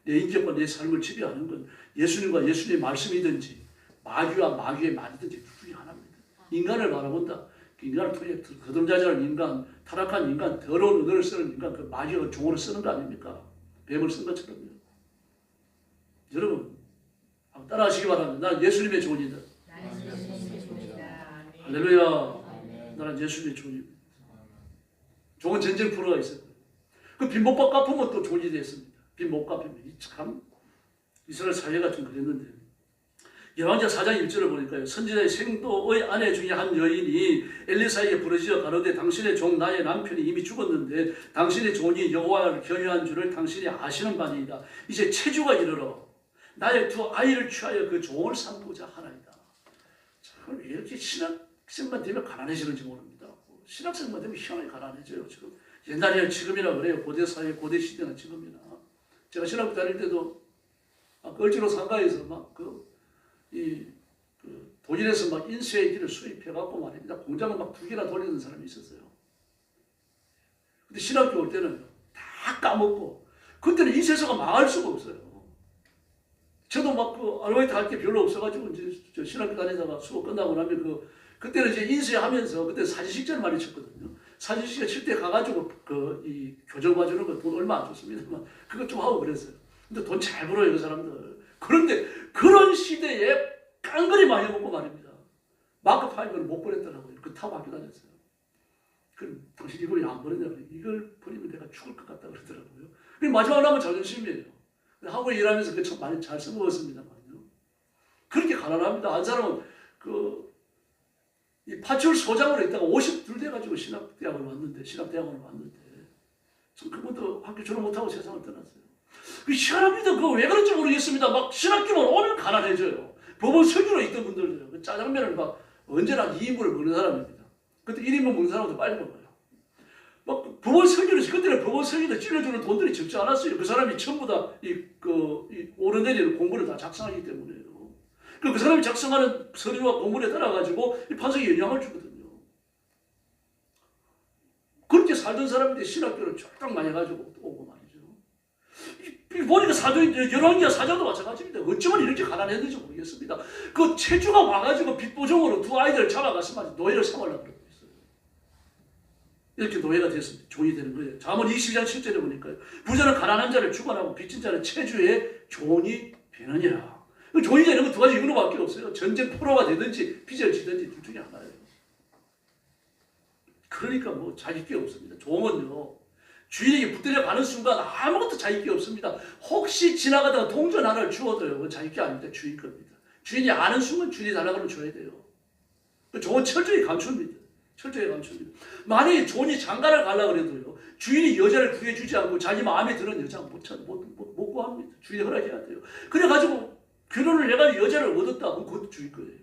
내 인격과 내 삶을 지배하는 건 예수님과 예수님의 말씀이든지 마귀와 마귀의 말이든지 둘 중에 하나입니다. 인간을 바라본다. 인간을 통해 거듭자자는 인간, 타락한 인간, 더러운 언어를 쓰는 인간, 그 마귀가 종으로 쓰는 거 아닙니까? 뱀을 쓴 것처럼요. 여러분, 한번 따라하시기 바랍니다. 나는 예수님의 종이다. 할렐루야. 나는 예수님의 종입니다. 종은 전쟁 프로가 있어요. 그 빈목밥 갚으면 또 종이 됐습니다. 빈목 갚으면 참 이스라엘 사회가 좀 그랬는데, 열왕기하 4장 1절을 보니까요, 선지자의 생도의 아내 중에 한 여인이 엘리사에게 부르짖어 가로되 당신의 종 나의 남편이 이미 죽었는데 당신의 종이 여호와를 경외한 줄을 당신이 아시는 바니이다. 이제 체주가 이르러 나의 두 아이를 취하여 그 종을 삼고자 하나이다. 참, 왜 이렇게 신학생만 되면 가난해지는지 모릅니다. 신학생만 되면 희한하게 가난해져요. 지금 옛날이나 지금이나 그래요. 고대사회, 고대시대나 지금이나. 제가 신학교 다닐 때도 을지로 상가에서 막 독일에서 막 인쇄기를 수입해갖고 말입니다. 공장을 막 2개나 돌리는 사람이 있었어요. 근데 신학교 올 때는 다 까먹고, 그때는 인쇄소가 망할 수가 없어요. 저도 막 아르바이트 할 게 별로 없어가지고 이제 저 신학교 다니다가 수업 끝나고 나면 그때는 이제 인쇄하면서 그때 사진식제를 많이 쳤거든요. 사진식제 칠 때 가가지고 이 교정 봐주는 거 돈 얼마 안 줬습니다만 그것 좀 하고 그랬어요. 근데 돈 잘 벌어요, 그 사람들. 그런데 그런 시대에 깡그리 많이 먹고 말입니다. 마크 파이브를 못 버렸더라고요. 그 타고 학교 다녔어요. 그럼 당신 이걸 왜 안 버렸냐고. 이걸 버리면 내가 죽을 것 같다 그러더라고요. 마지막 남은 자존심이에요. 한국에 일하면서 그 참 많이 잘 써먹었습니다만요. 그렇게 가난합니다. 한 사람은 이 파출 소장으로 있다가 52 돼가지고 신학대학을 왔는데, 참 그분도 학교 졸업 못하고 세상을 떠났어요. 희한합니다. 그거 왜 그런지 모르겠습니다. 막 신학교만 오면 가난해져요. 법원 설교로 있던 분들도요. 그 짜장면을 막 언제나 2인분을 먹는 사람입니다. 그때 1인분 먹는 사람도 빨리 먹어요. 막 법원 설교를, 그때는 법원 설교도 찔러주는 돈들이 적지 않았어요. 그 사람이 전부 다 이 오르내리는 공부를 다 작성하기 때문에요. 그 사람이 작성하는 서류와 공부에 따라가지고 이 판석에 영향을 주거든요. 그렇게 살던 사람인데 신학교를 쫙 많이 해가지고 오고 말이죠. 보니까 열왕기하 4장도 마찬가지입니다. 어쩌면 이렇게 가난했는지 모르겠습니다. 그 체주가 와가지고 빚보정으로 두 아이들을 잡아갔으면 노예를 삼으려고 그러고 있어요. 이렇게 노예가 됐습니다. 종이 되는 거예요. 잠언 22장 7절에 보니까요, 부자는 가난한 자를 주관하고 빚진 자는 체주의 종이 되느니라. 종이 되는 건 두 가지 이유로밖에 없어요. 전쟁 프로가 되든지 빚을 지든지 둘 중에 하나예요. 그러니까 뭐 자기 게 없습니다. 종은요, 주인에게 붙들려 가는 순간 아무것도 자기 게 없습니다. 혹시 지나가다가 동전 하나를 주워도요, 그건 자기 게 아닙니다. 주인 겁니다. 주인이 아는 순간 주인이 달라고 줘야 돼요. 종은 철저히 감춥니다. 철저히 감춥니다. 만약에 종이 장가를 가려고 해도요, 주인이 여자를 구해주지 않고 자기 마음에 드는 여자 못 구합니다. 주인이 허락해야 돼요. 그래가지고 결혼을 해가지고 여자를 얻었다 그럼 그것도 주인 거예요.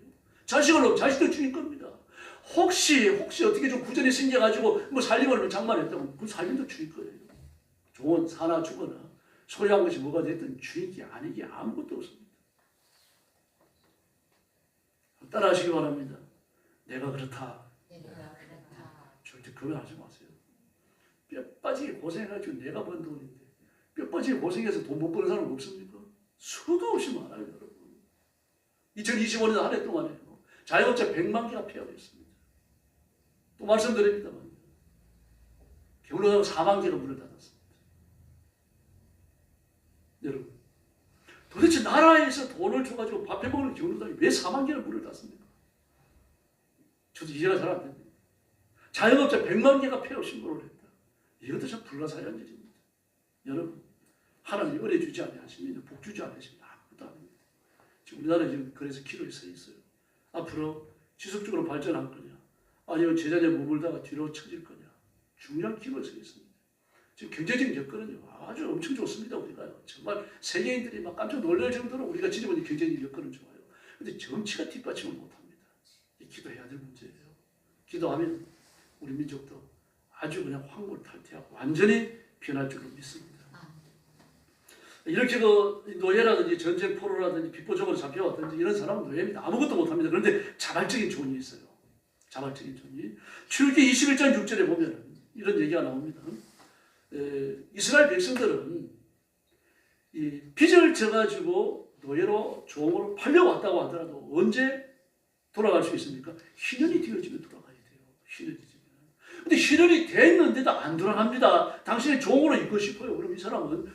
자식을 얻으면 자식도 주인 겁니다. 혹시 어떻게 좀 구전이 생겨가지고 뭐 살림을 장만했다면 그 살림도 주인 거예요. 종은 사나 죽거나 소유한 것이 뭐가 됐든 주인이 아니기 아무것도 없습니다. 따라하시기 바랍니다. 내가 그렇다. 절대 그거 하지 마세요. 뼈 빠지게 고생해가지고 내가 번 돈인데 뼈 빠지게 고생해서 돈 못 버는 사람 없습니까? 수도 없이 많아요, 여러분. 2025년 한 해 동안에 자영업자 100만 개가 폐업했습니다. 또 말씀드립니다만 겨울에 4만 개가 문을 닫았습니다. 여러분, 도대체 나라에서 돈을 줘가지고 밥해 먹는 경로당이 왜 4만 개를 문을 닫습니까? 저도 이해가 잘 안 됩니다. 자영업자 100만 개가 폐업 신고를 했다. 이것도 참 불가사의한 일입니다. 여러분, 하나님이 은혜 주지 아니하시면, 복 주지 않으시면 아무것도 아닙니다. 지금 우리나라 지금 그래서 기로에 서 있어요. 앞으로 지속적으로 발전할 거냐, 아니면 제자리에 머물다가 뒤로 처질 거냐, 중요한 기로에 서 있습니다. 지금 경제적인 여건은요, 아주 엄청 좋습니다. 우리가요, 정말 세계인들이 막 깜짝 놀랄 정도로 우리가 지내보니 경제적 여건은 좋아요. 근데 정치가 뒷받침을 못합니다. 이 기도해야 될 문제예요. 기도하면 우리 민족도 아주 그냥 황홀탈퇴하고 완전히 변할 줄로 믿습니다. 이렇게 그 노예라든지 전쟁 포로라든지 비포적으로 잡혀왔든지 이런 사람은 노예입니다. 아무것도 못합니다. 그런데 자발적인 존이 있어요. 자발적인 존이. 출애굽기 21장 6절에 보면 이런 얘기가 나옵니다. 이스라엘 백성들은 이 빚을 져가지고 노예로 종으로 팔려왔다고 하더라도 언제 돌아갈 수 있습니까? 희년이 되어지면 돌아가야 돼요. 희년이 되면. 근데 희년이 됐는데도 안 돌아갑니다. 당신이 종으로 있고 싶어요. 그럼 이 사람은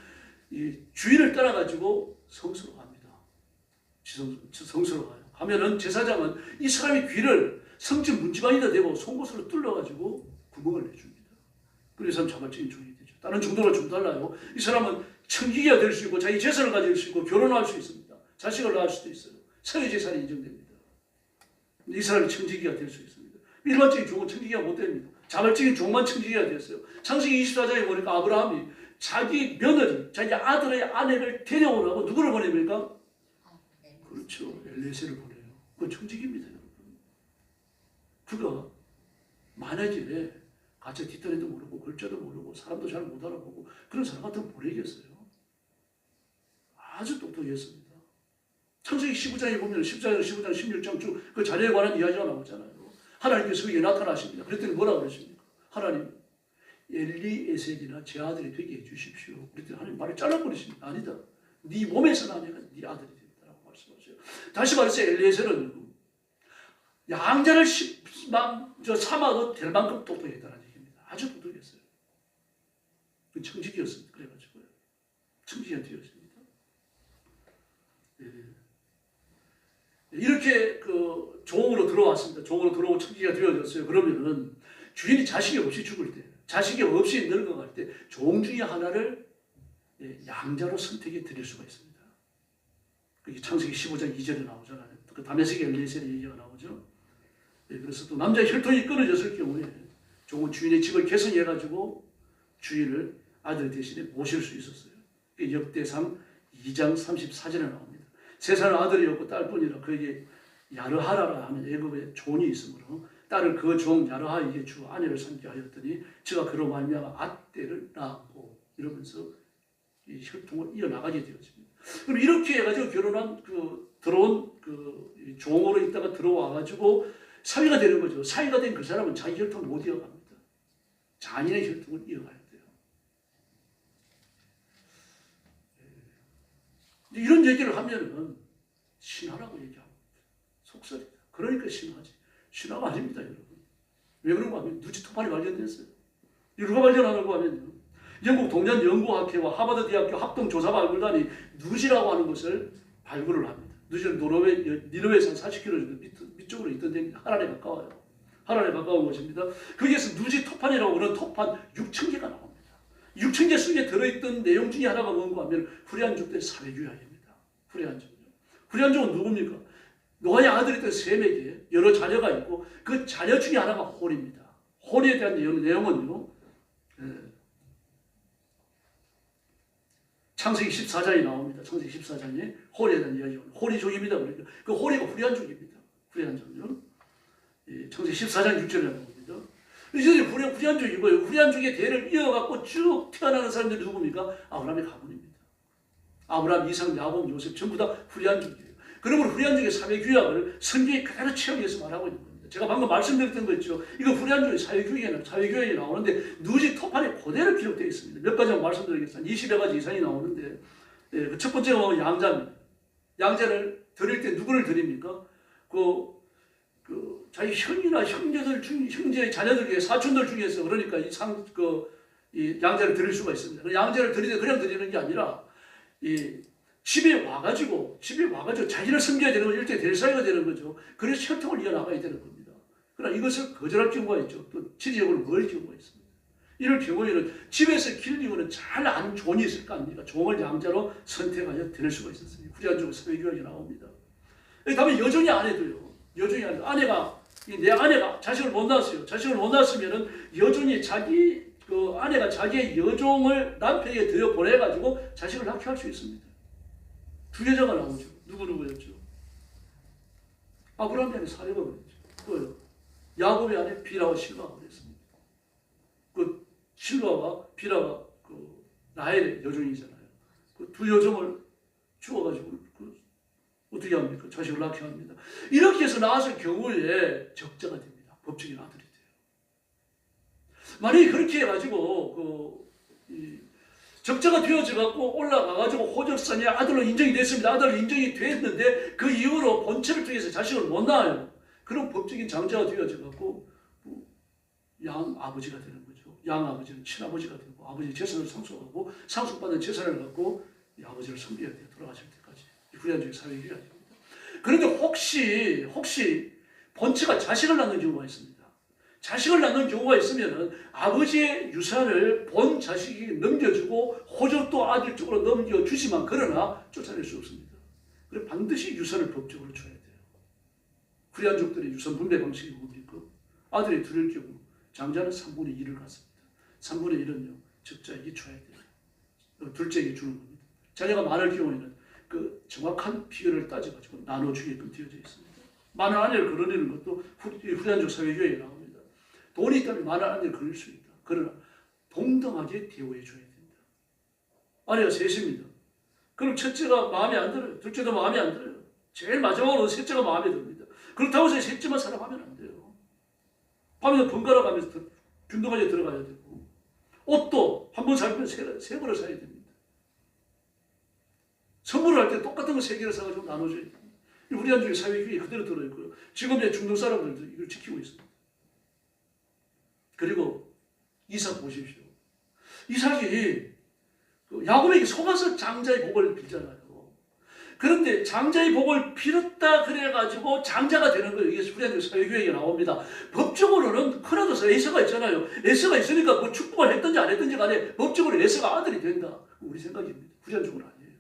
이 주인을 따라가지고 성소로 갑니다. 성소로 가요. 가면은 제사장은 이 사람의 귀를 성전 문지방에다 대고 송곳으로 뚫어가지고 구멍을 내줍니다. 그래서 이 사람 자발적인 종이 되죠. 다른 종도가 좀 달라요. 이 사람은 청지기가 될 수 있고 자기 재산을 가질 수 있고 결혼할 수 있습니다. 자식을 낳을 수도 있어요. 사회 재산이 인정됩니다. 이 사람이 청지기가 될 수 있습니다. 일반적인 종은 청지기가 못 됩니다. 자발적인 종만 청지기가 됐어요. 창세기 24장에 보니까 아브라함이 자기 며느리, 자기 아들의 아내를 데려오라고 누구를 보냅니까? 그렇죠. 엘리에셀을 보내요. 그건 청지기입니다, 여러분. 그가 만약에 가짜 뒷다리도 모르고 글자도 모르고 사람도 잘 못 알아보고 그런 사람 같으면 보내겠어요. 아주 똑똑했습니다. 창세기 19장에 보면 14장, 15장, 16장 쭉 그 자녀에 관한 이야기가 나오잖아요. 하나님께서 그에게 나타나십니다. 그랬더니 뭐라 그러십니까? 하나님, 엘리에셀이나 제 아들이 되게 해주십시오. 그랬더니 하나님 말을 잘라버리십니다. 아니다. 네 몸에서 나내가 네 아들이 된다라고 말씀하세요. 다시 말해서 엘리에셀은 양자를 삼아도 될 만큼 똑똑했다는 얘기입니다. 아주 똑똑했어요. 그 청지기였습니다. 그래가지고요. 청지기가 되었습니다. 이렇게 그 종으로 들어왔습니다. 종으로 들어오고 청지기가 되어졌어요. 그러면은 주인이 자식이 없이 죽을 때, 자식이 없이 늙어갈 때 종 중에 하나를 양자로 선택해 드릴 수가 있습니다. 그게 창세기 15장 2절에 나오잖아요. 그 다메섹의 엘리에셀의 얘기가 나오죠. 그래서 또 남자의 혈통이 끊어졌을 경우에 종은 주인의 집을 개성해가지고 주인을 아들 대신에 모실 수 있었어요. 역대상 2장 34절에 나옵니다. 세상은 아들이 없고 딸뿐이라 그에게 야르하라라 하는 애굽의 종이 있으므로 딸을 그 종 야르하에게 주 아내를 삼게 하였더니 저가 그로 말미암아 앗대를 낳았고 이러면서 이 혈통을 이어나가게 되었습니다. 그럼 이렇게 해가지고 결혼한 들어온 종으로 있다가 들어와가지고 사위가 되는 거죠. 사위가 된 그 사람은 자기 혈통을 못 이어갑니다. 자녀의 혈통을 이어가야 돼요. 이런 얘기를 하면은 신화라고 얘기합니다. 속설이다. 그러니까 신화지. 신화가 아닙니다, 여러분. 왜 그런가 하면 누지토판이 발견됐어요. 누가 발견하는가 하면요. 영국 동양연구학회와 하버드 대학교 합동조사 발굴단이 누지라고 하는 것을 발굴을 합니다. 누지는 니르웨에서 한 40km 밑쪽으로 있던 데입니다. 하란에 가까워요. 하란에 가까운 곳입니다. 거기에서 누지 토판이라고 하는 토판 6,000개가 나옵니다. 6,000개 속에 들어있던 내용 중에 하나가 뭔가 하면 후레안족들의 사회규약입니다. 후레안족이요. 후레안족은 누굽니까? 노아의 아들이던 셈에게 여러 자녀가 있고 그 자녀 중에 하나가 홀입니다. 홀에 대한 내용은요. 창세기 14장이 나옵니다. 창세기 14장에 홀에 대한 이야기가 홀이 족입니다. 그러니까 그 홀이가 후레안족입니다. 후레안족요. 창세기 14장 6절에 나옵니다. 이들이 후레안족이고요. 후레안족의 대를 이어갖고 쭉 태어나는 사람들이 누굽니까? 아브라함의 가문입니다. 아브라함, 이삭, 야곱, 요셉 전부 다 후레안족이에요. 그러므로 후레안족의 사회규약을 성경에 그대로 체험해서 말하고 있는 겁니다. 제가 방금 말씀드렸던 거 있죠. 이거 후레안족의 사회규약이 나오는데 누지 토판에 그대로 기록되어 있습니다. 몇 가지만 말씀드리겠습니다. 20여 가지 이상이 나오는데 그 첫 번째가 양자입니다. 양자를 드릴 때 누구를 드립니까? 자기 형이나 형제의 자녀들 중에 사촌들 중에서 그러니까 이 양자를 드릴 수가 있습니다. 양자를 드리되 그냥 드리는 게 아니라 집에 와가지고 자기를 섬겨야 되는 건 일종의 대사가 되는 거죠. 그래서 혈통을 이어나가야 되는 겁니다. 그러나 이것을 거절할 경우가 있죠. 또 지리적으로 멀 경우가 있습니다. 이럴 경우에는 집에서 길리고는 잘 아는 종이 있을 거 아닙니까? 종을 양자로 선택하여 드릴 수가 있었어요. 후레안족 사회규약이 나옵니다. 다음에 여종의 아내도요. 여종의 내 아내가 자식을 못 낳았어요. 자식을 못 낳았으면은 여종이 아내가 자기의 여종을 남편에게 들여 보내가지고 자식을 낳게 할 수 있습니다. 두 여자가 나오죠. 누구였죠? 아브라함의 아내 사레가 그랬죠. 야곱의 아내 비라와 실바가 그랬습니다. 실바와 비라가 라헬의 여종이잖아요. 두 여종을 죽어가지고 어떻게 합니까? 자식을 낳게 합니다. 이렇게 해서 낳았을 경우에 적자가 됩니다. 법적인 아들이 돼요. 만약에 그렇게 해가지고 적자가 되어져갖고 올라가가지고 호적산이 아들로 인정이 됐습니다. 아들로 인정이 됐는데 그 이후로 본체를 통해서 자식을 못 낳아요. 그럼 법적인 장자가 되어져갖고 양아버지가 되는 거죠. 양아버지는 친아버지가 되고 아버지 재산을 상속하고 상속받은 재산을 갖고 이 아버지를 섬겨야 돼요. 돌아가실 때까지. 불안주의 사회주의가 됩니다. 그런데 혹시 본체가 자식을 낳는 경우가 있습니다. 자식을 낳는 경우가 있으면 아버지의 유산을 본 자식에게 넘겨주고 호적도 아들 쪽으로 넘겨주지만 그러나 쫓아낼 수 없습니다. 그래서 반드시 유산을 법적으로 줘야 돼요. 불안족들의 유산 분배 방식이 뭡니까? 아들이 둘일 경우 장자는 3분의 1을 갖습니다. 3분의 1은요 적자에게 줘야 돼요. 둘째에게 주는 겁니다. 자녀가 많을 경우에는 그 정확한 비율을 따져가지고 나눠주게끔 되어져 있습니다. 많은 아내를 거느리는 것도 후대한적 사회주의에 나옵니다. 돈이 있다면 많은 아내를 거느릴 수 있다. 그러나 동등하게 대우해 줘야 됩니다. 아내가 셋입니다. 그럼 첫째가 마음에 안 들어요. 둘째도 마음에 안 들어요. 제일 마지막으로 셋째가 마음에 듭니다. 그렇다고 해서 셋째만 살아가면 안 돼요. 밤에 번갈아 가면서 균등하게 들어가야 되고 옷도 한 번 살면 세 벌을 사야 됩니다. 선물을 할 때 똑같은 거 세 개를 사가지고 나눠줘야 됩니다. 우리 한쪽에 사회주의에 그대로 들어있고요. 지금의 중동 사람들도 이걸 지키고 있습니다. 그리고 이삭 보십시오. 이삭이 야곱에게 속아서 장자의 복을 빌잖아요. 그런데 장자의 복을 빌었다 그래가지고 장자가 되는 거예요. 이게 우리 한쪽 사회주의에 나옵니다. 법적으로는 크라도스 에서가 있잖아요. 에서가 있으니까 뭐 축복을 했든지 안 했든지 간에 법적으로 에서가 아들이 된다. 우리 생각입니다. 우리 한쪽은 아니에요.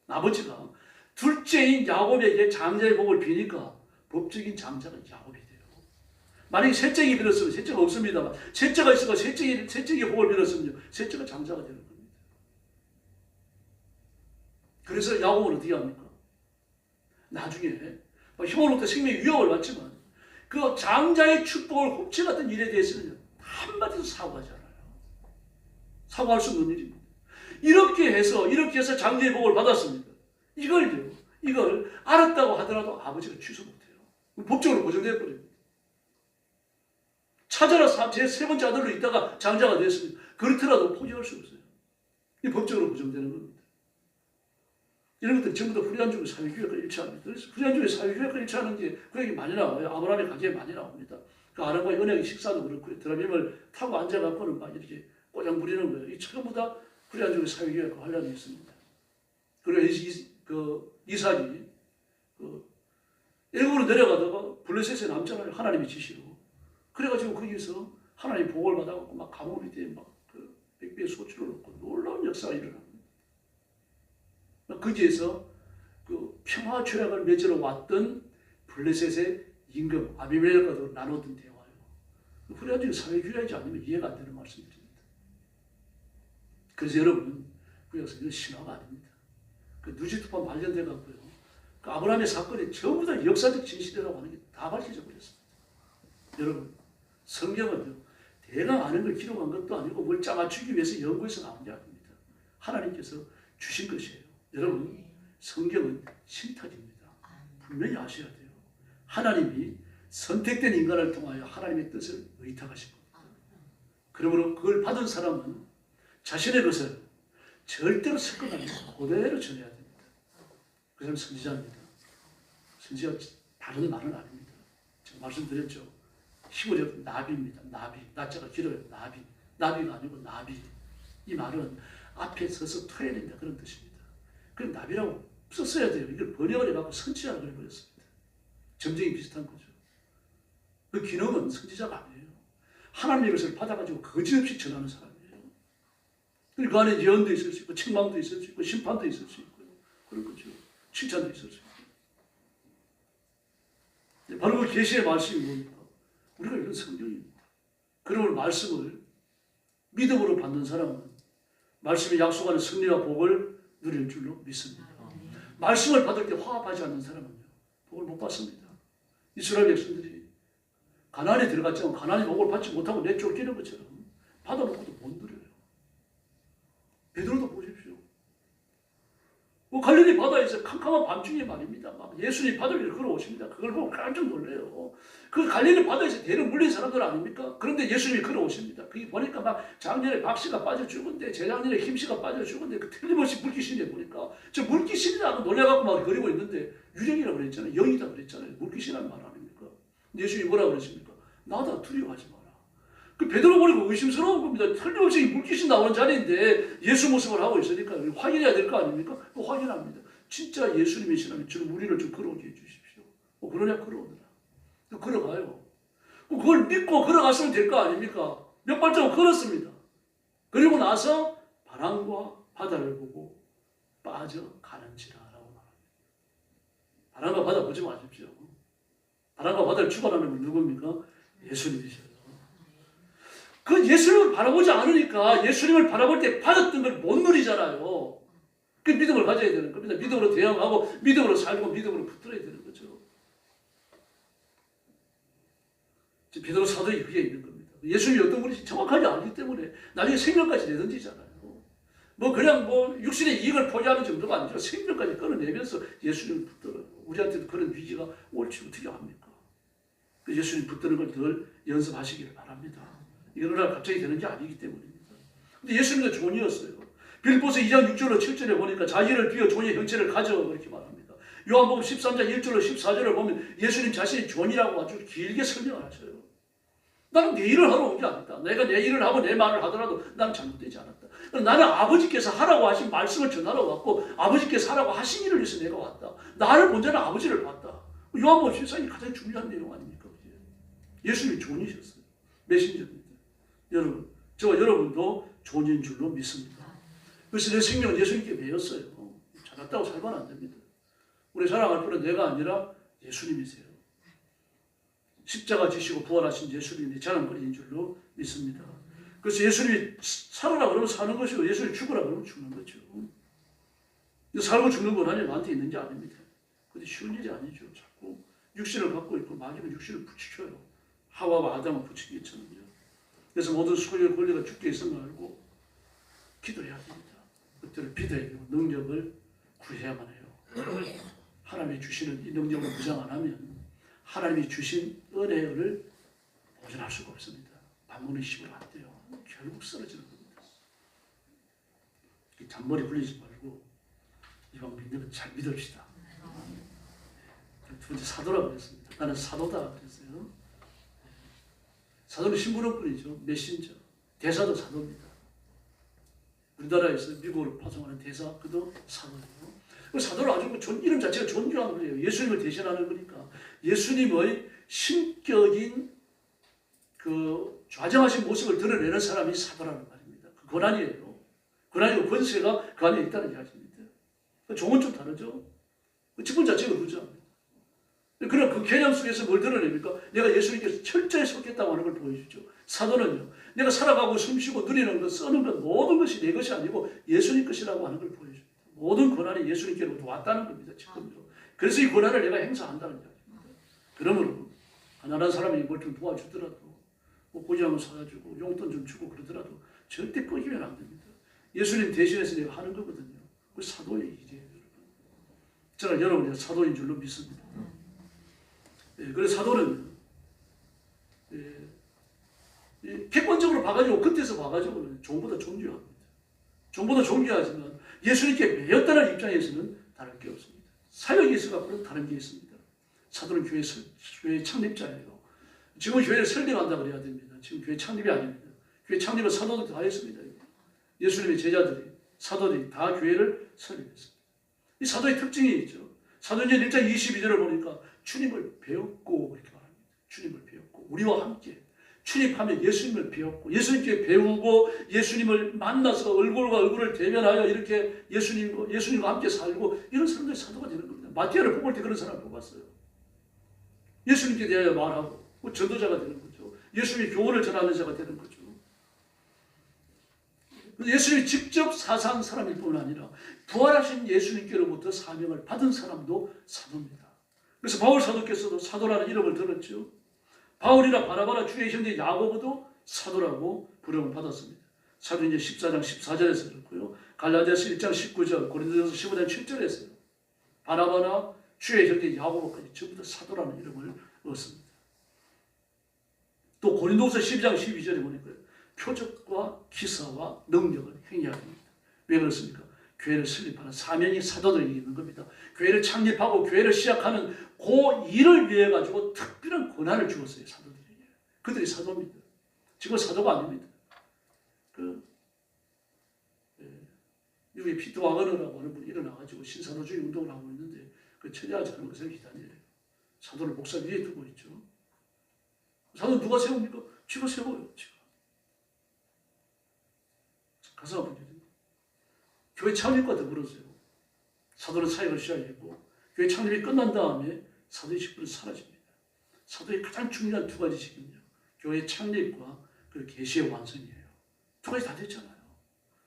아버지가 둘째인 야곱에게 장자의 복을 비니까 법적인 장자가 야곱이 돼요. 만약에 셋째에게 빌었으면 셋째가 없습니다만 셋째가 있으니까 셋째에게 복을 빌었으면 셋째가 장자가 되는 겁니다. 그래서 야곱은 어떻게 합니까? 나중에 히몰로 때 생명의 위협을 받지만 그 장자의 축복을 훔쳐갔던 일에 대해서는 한마디도 사과하지 않아요. 사과할 수 없는 일입니다. 이렇게 해서 장자의 복을 받았습니다. 이걸 알았다고 하더라도 아버지가 취소 못해요. 법적으로 보정되어 버립니다. 찾아라 제 세 번째 아들로 있다가 장자가 됐습니다. 그렇더라도 포기할 수 없어요. 이 법적으로 보정되는 겁니다. 이런 것들 전부 다 후리안족의 사회주의가 일치합니다. 그래서 후리안족의 사회주의가 일치하는 게 그에게 많이 나와요. 아브라함의 가게에 많이 나옵니다. 그 아람과의 언약의 식사도 그렇고요. 드라빔을 타고 앉아갖고는 막 이렇게 꼬장 부리는 거예요. 이 전부 다 후리안족의 사회주의가 관련이 있습니다. 그리고 이삭이 애굽으로 내려가다가 블레셋에 남잖아요. 하나님의 지시로. 그래가지고 거기서 하나님 복을 받아갖고 막 감옥 밑에 막그 백배의 소출을 넣고 놀라운 역사가 일어납니다. 거기에서 그 평화 조약을 맺으러 왔던 블레셋의 임금 아비멜렉과도 나누던 대화예요. 후리안족의 사회주의이지 않으면 이해가 안 되는 말씀입니다. 그래서 여러분 그 역사는 신화가 아닙니다. 그 누지투판 발견돼 갖고요. 그 아브라함의 사건이 전부 다 역사적 진실이라고 하는 게 다 밝혀져 버렸습니다. 여러분 성경은요 대강 아는 걸 기록한 것도 아니고 뭘 짜맞추기 위해서 연구해서 나온 게 아닙니다. 하나님께서 주신 것이에요. 여러분 성경은 신탁입니다. 분명히 아셔야 돼요. 하나님이 선택된 인간을 통하여 하나님의 뜻을 의탁하신 겁니다. 그러므로 그걸 받은 사람은 자신의 것을 절대로 섞어가지고 그대로 전해야 됩니다. 그 사람은 선지자입니다. 선지자가 다른 말은 아닙니다. 제가 말씀드렸죠. 히브리어 나비입니다. 나비. 나자가 길어요. 나비. 나비가 아니고 나비. 이 말은 앞에 서서 토해야 된다 그런 뜻입니다. 그럼 나비라고 썼어야 돼요. 이걸 번역을 해갖고 선지자라고 그래버렸습니다. 점쟁이 비슷한 거죠. 그 기능은 선지자가 아니에요. 하나님의 것을 받아가지고 거짓없이 전하는 사람이에요. 그 안에 예언도 있을 수 있고 책망도 있을 수 있고 심판도 있을 수 있고요. 그런 거죠. 칭찬도 있을 수 있고. 바로 그 계시의 말씀이 뭡니까? 우리가 이런 성경입니다. 그러므로 말씀을 믿음으로 받는 사람은 말씀이 약속하는 승리와 복을 누릴 줄로 믿습니다. 말씀을 받을 때 화합하지 않는 사람은요. 복을 못 받습니다. 이스라엘 백성들이 가나안에 들어갔지만 가나안의 복을 받지 못하고 내쫓기는 것처럼 받아놓고도 못 누려요. 베드로도 보십시오. 갈릴리 바다에서 캄캄한 밤중에 말입니다. 막 예수님 바다 위로 걸어오십니다. 그걸 보고 깜짝 놀래요. 그 갈릴리 바다에서 대를 물린 사람들 아닙니까? 그런데 예수님이 걸어오십니다. 그게 보니까 막 작년에 박씨가 빠져 죽은데 재작년에 김씨가 빠져 죽은데 그 틀림없이 물귀신에 보니까 저 물귀신이라고 놀래갖고 막 그리고 있는데 유령이라고 그랬잖아요. 영이다 그랬잖아요. 물귀신이라는 말 아닙니까? 예수님이 뭐라고 그러십니까? 나다 두려워하지 마라. 그 베드로 보니까 의심스러운 겁니다. 틀림없이 물귀신 나오는 자리인데 예수 모습을 하고 있으니까 확인해야 될 거 아닙니까? 확인합니다. 진짜 예수님이시라면 저는 우리를 좀 걸어오게 해주십시오. 그러냐 걸어오더라. 걸어가요. 그걸 믿고 걸어갔으면 될 거 아닙니까? 몇 발자국 걸었습니다. 그리고 나서 바람과 바다를 보고 빠져가는지라라고 말합니다. 바람과 바다 보지 마십시오. 바람과 바다를 주관하는 분 누굽니까? 예수님이셔요. 그 예수님을 바라보지 않으니까 예수님을 바라볼 때 받았던 걸 못 누리잖아요. 그 믿음을 가져야 되는 겁니다. 믿음으로 대응하고 믿음으로 살고 믿음으로 붙들어야 되는 거죠. 베드로 사도에 그게 있는 겁니다. 예수님이 어떤 분인지 정확하게 알기 때문에 나중에 생명까지 내던지잖아요. 뭐 그냥 뭐 육신의 이익을 포기하는 정도가 아니죠. 생명까지 끌어내면서 예수님을 붙들어요. 우리한테도 그런 위기가 올지 어떻게 합니까? 그 예수님 붙드는 걸 늘 연습하시기를 바랍니다. 이건 어느 날 갑자기 되는 게 아니기 때문입니다. 근데 예수님도 존이었어요. 빌립보서 2장 6절로 7절에 보니까 자기를 비워 존의 형체를 가져 그렇게 말합니다. 요한복음 13장 1절로 14절을 보면 예수님 자신이 존이라고 아주 길게 설명을 하셔요. 나는 내 일을 하러 온 게 아니다. 내가 내 일을 하고 내 말을 하더라도 나는 잘못되지 않았다. 나는 아버지께서 하라고 하신 말씀을 전하러 왔고 아버지께서 하라고 하신 일을 위해서 내가 왔다. 나를 본자는 아버지를 봤다. 요한복음 14장이 가장 중요한 내용 아닙니까? 예수님이 존이셨어요. 메신저입니다. 여러분, 저와 여러분도 존인 줄로 믿습니다. 그래서 내 생명은 예수님께 매였어요. 잘났다고 살면 안 됩니다. 우리 자랑할 분은 내가 아니라 예수님이세요. 십자가 지시고 부활하신 예수님이 자랑거리인 줄로 믿습니다. 그래서 예수님이 살아라 그러면 사는 것이고 예수님이 죽으라 그러면 죽는 거죠. 살고 죽는 건 하나님 나한테 있는 게 아닙니다. 그런데 쉬운 일이 아니죠. 자꾸 육신을 갖고 있고 마귀는 육신을 부추겨요. 하와와 아담을 부추기처럼요. 그래서 모든 소유의 권리가 주께 있음을 알고 기도해야 됩니다. 그때를 믿어야 되고 능력을 구해야만 해요. 하나님이 주시는 이 능력을 무장 안 하면 하나님이 주신 은혜를 보존할 수가 없습니다. 밥 먹는 식으로 안 돼요. 결국 쓰러지는 겁니다. 잔머리 굴리지 말고 이방 믿는 건 잘 믿읍시다. 두 번째 사도라고 그랬습니다. 나는 사도다 그랬어요. 사도는 신부름꾼이죠. 메신저. 대사도 사도입니다. 우리나라에서 미국으로 파송하는 대사 그도 사도예요. 사도를 아주 이름 자체가 존귀한 거예요. 예수님을 대신하는 거니까 예수님의 신격인 그 좌정하신 모습을 드러내는 사람이 사도라는 말입니다. 그 권한이에요. 권한이고 권세가 그 안에 있다는 이야기입니다. 종은 좀 다르죠. 그 직분 자체가 그렇죠. 그럼 그 개념 속에서 뭘 드러냅니까? 내가 예수님께서 철저히 속했다고 하는 걸 보여주죠. 사도는요. 내가 살아가고 숨쉬고 누리는 것, 쓰는 것 모든 것이 내 것이 아니고 예수님 것이라고 하는 걸 보여줍니다. 모든 권한이 예수님께로부터 왔다는 겁니다. 지금도. 그래서 이 권한을 내가 행사한다는 이야기입니다. 그러므로 가난한 사람이 뭘 좀 도와주더라도 뭐 고기한번 사주고 용돈 좀 주고 그러더라도 절대 꺼기면 안 됩니다. 예수님 대신해서 내가 하는 거거든요. 그 사도의 일이에요. 저는 여러분이 사도인 줄로 믿습니다. 그래서 사도는 객관적으로 봐가지고 겉에서 봐가지고는 종보다 존귀합니다. 종보다 존귀하지만 예수님께 매였다는 입장에서는 다를 게 없습니다. 사역이 있어갖고는 다른 게 있습니다. 사도는 교회 창립자예요. 지금 교회를 설립한다 그래야 됩니다. 지금 교회 창립이 아닙니다. 교회 창립은 사도들이 다 했습니다. 예수님의 제자들이 사도들이 다 교회를 설립했습니다. 이 사도의 특징이 있죠. 사도행전 1장 22절을 보니까 주님을 배웠고 이렇게 말합니다. 주님을 배웠고 우리와 함께 출입하며 예수님을 배웠고 예수님께 배우고 예수님을 만나서 얼굴과 얼굴을 대면하여 이렇게 예수님과 함께 살고 이런 사람들이 사도가 되는 겁니다. 마태를 뽑을 때 그런 사람을 뽑았어요. 예수님께 대하여 말하고 전도자가 되는 거죠. 예수님의 교훈을 전하는 자가 되는 거죠. 예수님이 직접 사사한 사람일 뿐 아니라 부활하신 예수님께로부터 사명을 받은 사람도 사도입니다. 그래서 바울 사도께서도 사도라는 이름을 들었죠. 바울이나 바나바나 주의 형제 야고보도 사도라고 부름을 받았습니다. 사도행전 14장 14절에서 그렇고요. 갈라디아서 1장 19절, 고린도전서 15장 7절에서요. 바나바나 주의 형제 야고보까지 전부 다 사도라는 이름을 얻습니다. 또 고린도서 12장 12절에 보니까 표적과 기사와 능력을 행해야 됩니다. 왜 그렇습니까? 교회를 설립하는 사명이 사도들에게 있는 겁니다. 교회를 창립하고 교회를 시작하는 그 일을 위해 가지고 특별한 권한을 주었어요. 사도들에게. 그들이 사도입니다. 지금 사도가 아닙니다. 미국의 피터 와거너라고 하는 분이 일어나가지고 신사도주의 운동을 하고 있는데 그 처리하지 않은 것을 기다려요. 사도를 목사 위에 두고 있죠. 사도 누가 세웁니까? 지가 세워요. 지가. 가사 아픈 일입니다. 교회 창립과 더불어서요. 사도는 사역을 시작했고 교회 창립이 끝난 다음에 사도의 직분은 사라집니다. 사도의 가장 중요한 두 가지 직분이요. 교회 창립과 그 계시의 완성이에요. 두 가지 다 됐잖아요.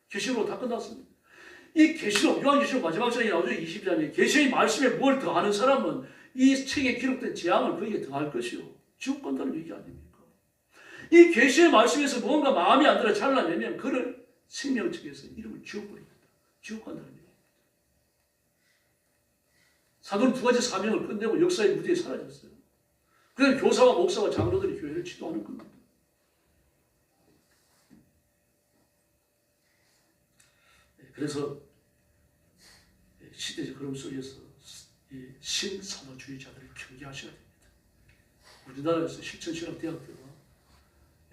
계시로 다 끝났습니다. 이 계시록, 요한계시록 마지막 장에 나오죠. 20장에 계시의 말씀에 뭘 더하는 사람은 이 책에 기록된 재앙을 그에게 더할 것이요. 지옥 간다는 얘기 아닙니까? 이 계시의 말씀에서 뭔가 마음에 안 들어 잘라내면 그를 생명책에서 이름을 지워버립니다. 지옥 간다는 얘기입니다. 사도는 두 가지 사명을 끝내고 역사의 무대에 사라졌어요. 그래서 교사와 목사와 장로들이 교회를 지도하는 겁니다. 그래서 시대적 흐름 속에서 이 신사도주의자들을 경계하셔야 됩니다. 우리나라에서 실천신학대학교와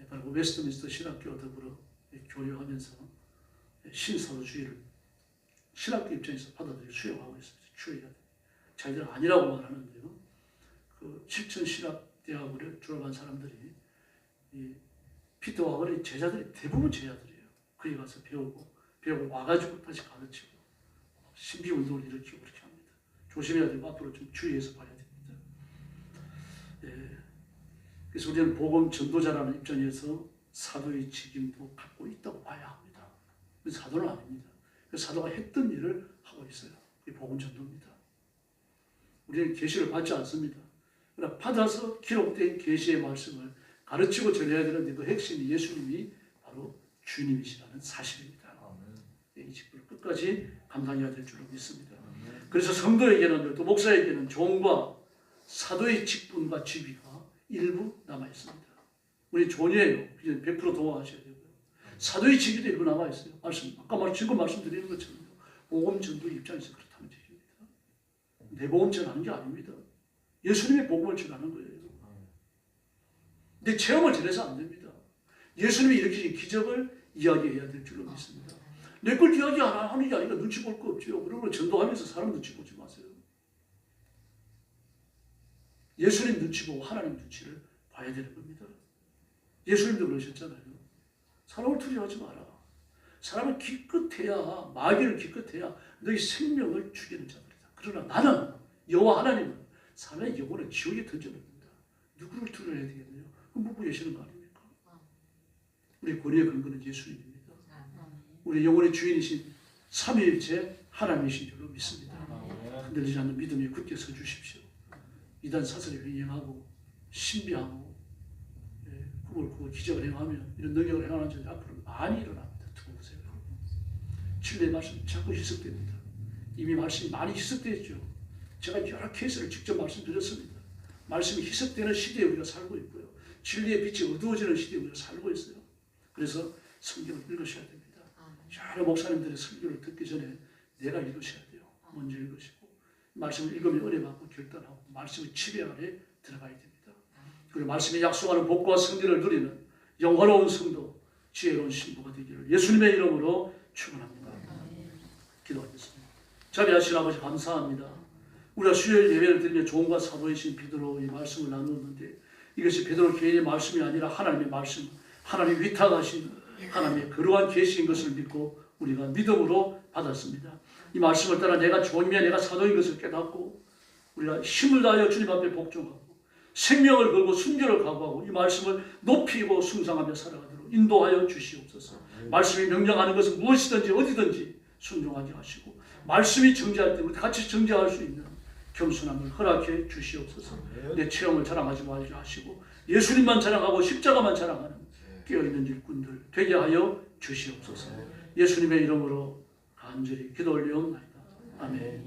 바로 웨스트민스터 신학교와 더불어 교류하면서 신사도주의를 신학교 입장에서 받아들여 수용하고 있습니다. 추해야 돼요. 자기들은 아니라고 말하는데요. 그 실천신학대학을 졸업한 사람들이 이 피터 와거의 제자들이 대부분 제자들이에요. 거기 가서 배우고 와가지고 다시 가르치고 신비운동을 일으키고 그렇게 합니다. 조심해야 되고 앞으로 좀 주의해서 봐야 됩니다. 예. 그래서 우리는 복음 전도자라는 입장에서 사도의 책임도 갖고 있다고 봐야 합니다. 사도는 아닙니다. 사도가 했던 일을 하고 있어요. 그게 복음 전도입니다. 우리는 계시를 받지 않습니다. 그러나 받아서 기록된 계시의 말씀을 가르치고 전해야 되는데 그 핵심이 예수님이 바로 주님이시라는 사실입니다. 이 직분을 끝까지 감당해야 될 줄로 믿습니다. 그래서 성도에게는 또 목사에게는 종과 사도의 직분과 지위가 일부 남아있습니다. 우리 존이에요. 100% 동원하셔야 되고요. 사도의 직위도 일부 남아있어요. 아까 지금 말씀드리는 것처럼 복음 전도의 입장에서 그렇다는 얘기입니다. 내 복음 전하는 게 아닙니다. 예수님의 복음을 전하는 거예요. 내 체험을 전해서 안 됩니다. 예수님이 일으키신 기적을 이야기해야 될 줄로 믿습니다. 내 걸 이야기 안 하는 게 아니라 눈치 볼 거 없죠. 그런 걸 전도하면서 사람 눈치 보지 마세요. 예수님 눈치 보고 하나님 눈치를 봐야 되는 겁니다. 예수님도 그러셨잖아요. 사람을 두려워하지 마라. 사람을 기껏해야, 마귀를 기껏해야 너희 생명을 죽이는 자들이다. 그러나 나는, 여호와 하나님은 사람의 영혼을 지옥에 던져놓는다. 누구를 두려워해야 되겠네요? 그럼 뭐 계시는 거 아닙니까? 우리 권위의 근거는 예수님입니다. 우리 영혼의 주인이신 삼위일체 하나님이신 줄로 믿습니다. 흔들리지 않는 믿음에 굳게 서 주십시오. 이단 사설에 횡행하고 신비하고 꿈을 꾸고 기적을 행하면 이런 능력을 행하는 자들이 앞으로 많이 일어납니다. 두고 보세요. 진리의 말씀이 자꾸 희석됩니다. 이미 말씀이 많이 희석되었죠. 제가 여러 케이스를 직접 말씀드렸습니다. 말씀이 희석되는 시대에 우리가 살고 있고요. 진리의 빛이 어두워지는 시대에 우리가 살고 있어요. 그래서 성경을 읽으셔야 됩니다. 여러 목사님들의 설교를 듣기 전에 내가 읽으셔야 돼요. 먼저 읽으시고 말씀을 읽으면 은혜 받고 결단하고 말씀의 지배 안에 들어가야 됩니다. 그리고 말씀이 약속하는 복과 승리를 누리는 영화로운 성도, 지혜로운 신부가 되기를 예수님의 이름으로 축원합니다. 기도하겠습니다. 자비하신 아버지 감사합니다. 우리가 수요일 예배를 드리며 종과 사도이신 베드로의 말씀을 나누었는데 이것이 베드로 개인의 말씀이 아니라 하나님의 말씀, 하나님의 위탁하신 하나님의 거룩한 계시인 것을 믿고 우리가 믿음으로 받았습니다. 이 말씀을 따라 내가 종이며 내가 사도인 것을 깨닫고 우리가 힘을 다하여 주님 앞에 복종하고 생명을 걸고 순교를 각오하고 이 말씀을 높이고 숭상하며 살아가도록 인도하여 주시옵소서. 말씀이 명령하는 것은 무엇이든지 어디든지 순종하게 하시고 말씀이 정죄할 때 우리 같이 정죄할 수 있는 겸손함을 허락해 주시옵소서. 내 체험을 자랑하지 말게 하시고 예수님만 자랑하고 십자가만 자랑하는 깨어있는 일꾼들 되게 하여 주시옵소서. 예수님의 이름으로 간절히 기도 올리옵나이다. 아멘.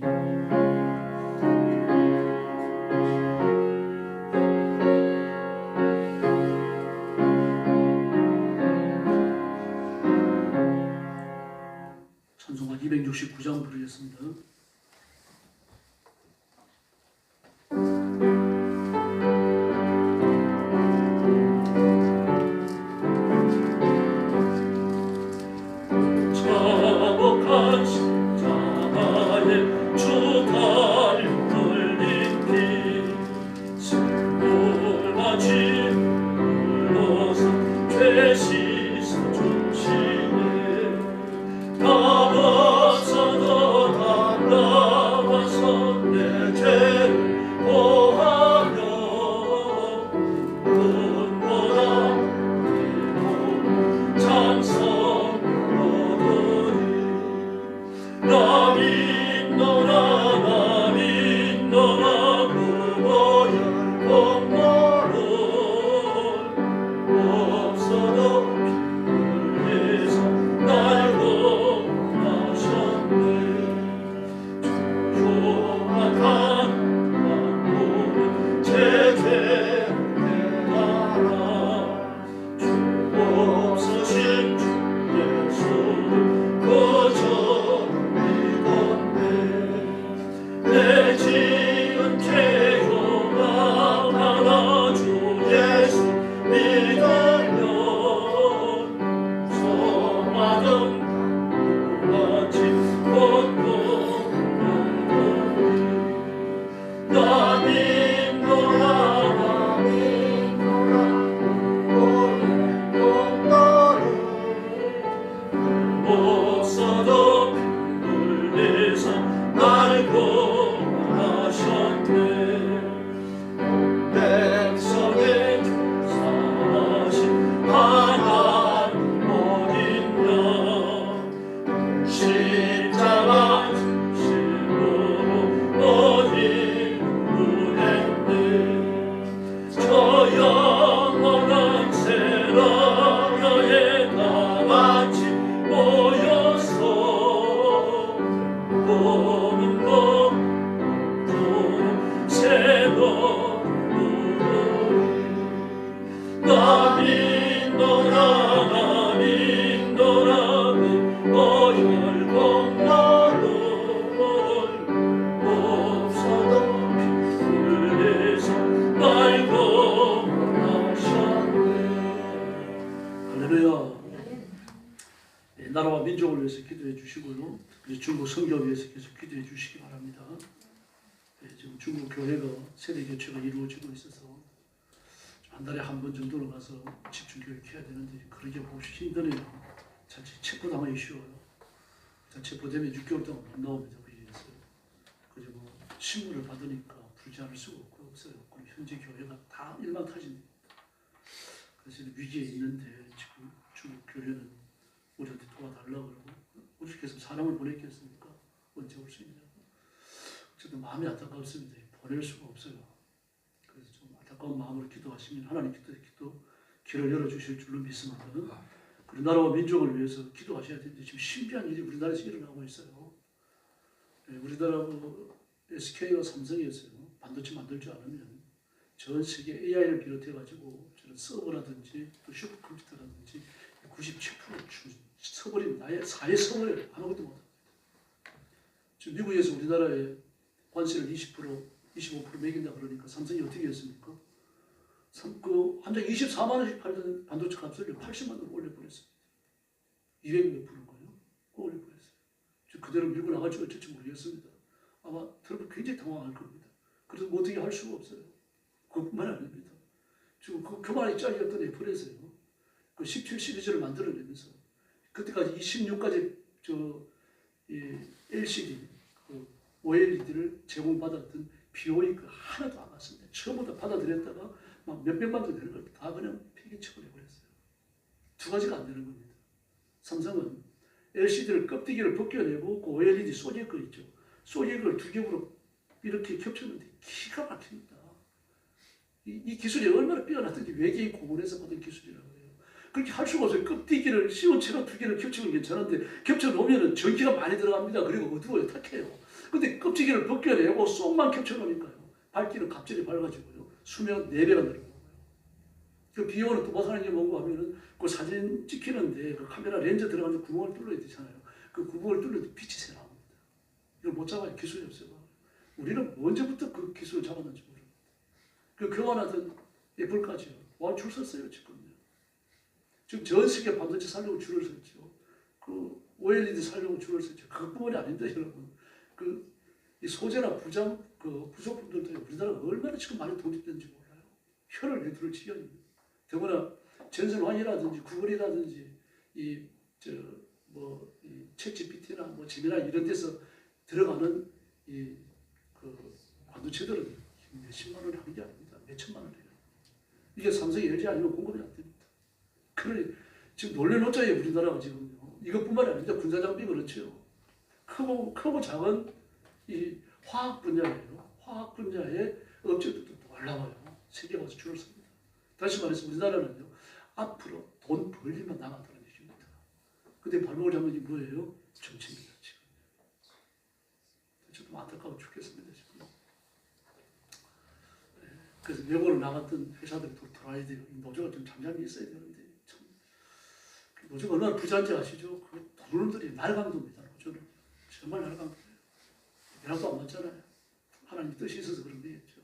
찬송가 269장 부르겠습니다. 자복한 십자가에 주 다리 흘린 피 승골같이 흘러서 죄 씻어 주시네. 나가서도 담당하서 내 죄를 보하며 눈보다 이고 찬송 나 믿노라 그보혈 공로를 없어도 피 흘려서 날 구하셨네. 조용한 만물은 제 죄를 깨달아 주 없으신 주 예수를 거저 내 지은 죄용함 하나 주 예수 믿으면 소망은 무같이 걷고 나 믿노라 없어도 흘려서 날 구하셨네. 백성의 사신 하나님 어딨냐. 십자가 심으로 어디 구했네. 저 영원한 세라에 다같이 모여서 보는 것 새로 나 믿노라 보혈 공로를 없어도 피 흘려서 날 구하셨네. 할렐루야. 나라와 민족을 위해서 기도해 주시고요. 특별히 중국 선교를 위해서 계속 기도해 주시기 바랍니다. 지금 중국 교회가 세대 교체가 이루어지고 있어서 한 달에 한 번 정도는 가서 집중 교육해야 되는데 그러게 보시 힘드네요. 자칫 체포당하기 쉬워요. 체포되면 6개월 동안 못 나옵니다. 그래서 그리고 뭐 신문을 받으니까 불지할 수가 없어요. 그럼 현재 교회가 다 일망타진입니다. 그래서 위기에 있는데 지금 중국 교회는 우리한테 도와달라고 그러고 어떻게 사람을 보냈겠습니까? 언제 올 수 있냐고. 어쨌든 마음이 안타깝습니다. 보낼 수가 없어요. 그래서 좀 안타까운 마음으로 기도하시면 하나님께서 길을 열어주실 줄로 믿습니다. 그리고 나라와 민족을 위해서 기도하셔야 되는데 지금 신비한 일이 우리나라에서 일어나고 있어요. 우리나라 SK와 삼성에서요. 반도체 만들지 않으면 전 세계 AI를 비롯해가지고 저런 서버라든지 또 슈퍼컴퓨터라든지 97% 서버린 나의 사회 성을 아무것도 못합니다. 지금 미국에서 우리나라에 관세를 20%, 25% 매긴다 그러니까 삼성이 어떻게 했습니까? 한 장 24만 원씩 팔던 반도체 값을 80만 원으로 올려버렸습니다. 200몇 프로인 거예요? 올려버렸어요. 지금 그대로 밀고 나갈지 어쩔지 모르겠습니다. 아마 여러분 굉장히 당황할 겁니다. 그래서 뭐 어떻게 할 수가 없어요. 그것뿐만 아닙니다. 지금 그 교만이 짤이었던 애플에서요. 그 17 시리즈를 만들어내면서 그때까지 26까지 LCD, OLED를 제공받았던 비용이 하나도 안 왔습니다. 처음부터 받아들였다가 막 몇백만 원 되는 걸 다 그냥 폐기처분해 버렸어요. 두 가지가 안 되는 겁니다. 삼성은 LCD를 껍데기를 벗겨내고 그 OLED 소재 거 있죠. 소재 걸 두 겹으로 이렇게 겹쳤는데 기가 막힙니다. 이 기술이 얼마나 뛰어났던지 외계인 공원에서 받은 기술이라고 해요. 그렇게 할 수가 없어요. 껍데기를 시원체가 두 개를 겹치면 괜찮은데 겹쳐 놓으면 전기가 많이 들어갑니다. 그리고 어두워요. 탁해요. 근데 껍데기를 벗겨내고 속만 겹쳐 놓으니까요. 밝기는 갑자기 밝아지고요. 수명 4배가 늘어나고요. 그 비용은 또 뭐 하는 게 뭔가 하면은 그 사진 찍히는데 그 카메라 렌즈 들어가는 구멍을 뚫어야 되잖아요. 그 구멍을 뚫을 때 빛이 새 나옵니다. 이걸 못 잡아요. 기술이 없어요. 우리는 언제부터 그 기술을 잡았는지 모릅니다. 그 교환하던 애플까지요. 와, 줄 섰어요, 지금요. 지금 전 세계 반도체 살려고 줄을 섰죠. 그 OLED 살려고 줄을 섰죠. 그것뿐만이 아닌데, 여러분. 이 소재나 부속품들도 우리나라가 얼마나 지금 많이 독립된지 몰라요. 혀를 내두를 지경입니다. 더구나 전선환이라든지 구글이라든지 이 챗GPT나 뭐 지미나 이런 데서 들어가는 그 반도체들은 몇십만 원을 하는 게 아닙니다. 몇천만 원을 해요. 이게 삼성이 LG 아니면 공급이 안 됩니다. 그러니 지금 놀래놓자예요, 우리나라가 지금요. 이것뿐만이 아닙니다. 군사장비 그렇죠. 크고 작은 이 화학 분야예요. 화학 분야의 업체들도 놀라워요. 세계 가서 줄을 섭니다. 다시 말해서 우리나라는요, 앞으로 돈 벌리면 나가더라는 얘기입니다. 근데 발목을 잡는 게 뭐예요? 정치입니다, 지금. 저도 안타까워 죽겠습니다, 지금. 네. 그래서 외국으로 나갔던 회사들이 돌아야 돼요. 이 노조가 좀 잠잠히 있어야 되는데, 참. 노조가 얼마나 부자인지 아시죠? 그 돈들이 날강도입니다, 노조는. 정말 날강도예요. 연락도 안 맞잖아요. 하나님 뜻이 있어서 그런 거겠죠.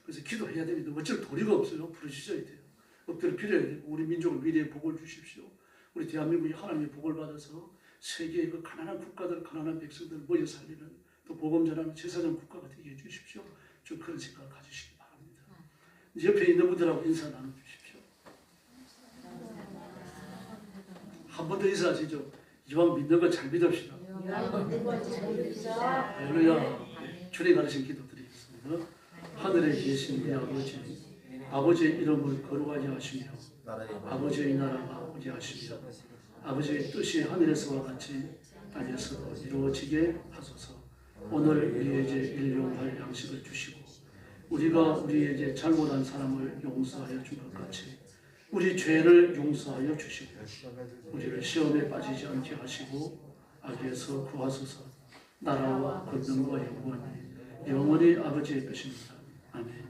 그래서 기도해야 됩니다. 어쩔 도리가 없어요. 부르짖어야 돼요. 엎드려 빌어야 되고 우리 민족을 미래에 복을 주십시오. 우리 대한민국이 하나님의 복을 받아서 세계의 그 가난한 국가들, 가난한 백성들 모여 살리는 또 복음 전하는 제사장 국가가 되게 해주십시오. 좀 그런 생각을 가지시기 바랍니다. 옆에 있는 분들하고 인사 나눠주십시오. 한 번 더 인사하시죠. 이왕 믿는 거 잘 믿읍시다. 할렐루야. 주님 가르친 기도 드리겠습니다. 하늘에 계신 우리 아버지, 아버지의 이름을 거룩하게 하시며 아버지의 나라가 오게 하시며 아버지의 뜻이 하늘에서와 같이 땅에서도 이루어지게 하소서. 오늘 우리에게 일용할 양식을 주시고 우리가 우리에게 잘못한 사람을 용서하여 준 것 같이 우리 죄를 용서하여 주시고 우리를 시험에 빠지지 않게 하시고 악에서 구하소서. 나라와 권능과 영광이 영원히 아버지의 것입니다. 아멘.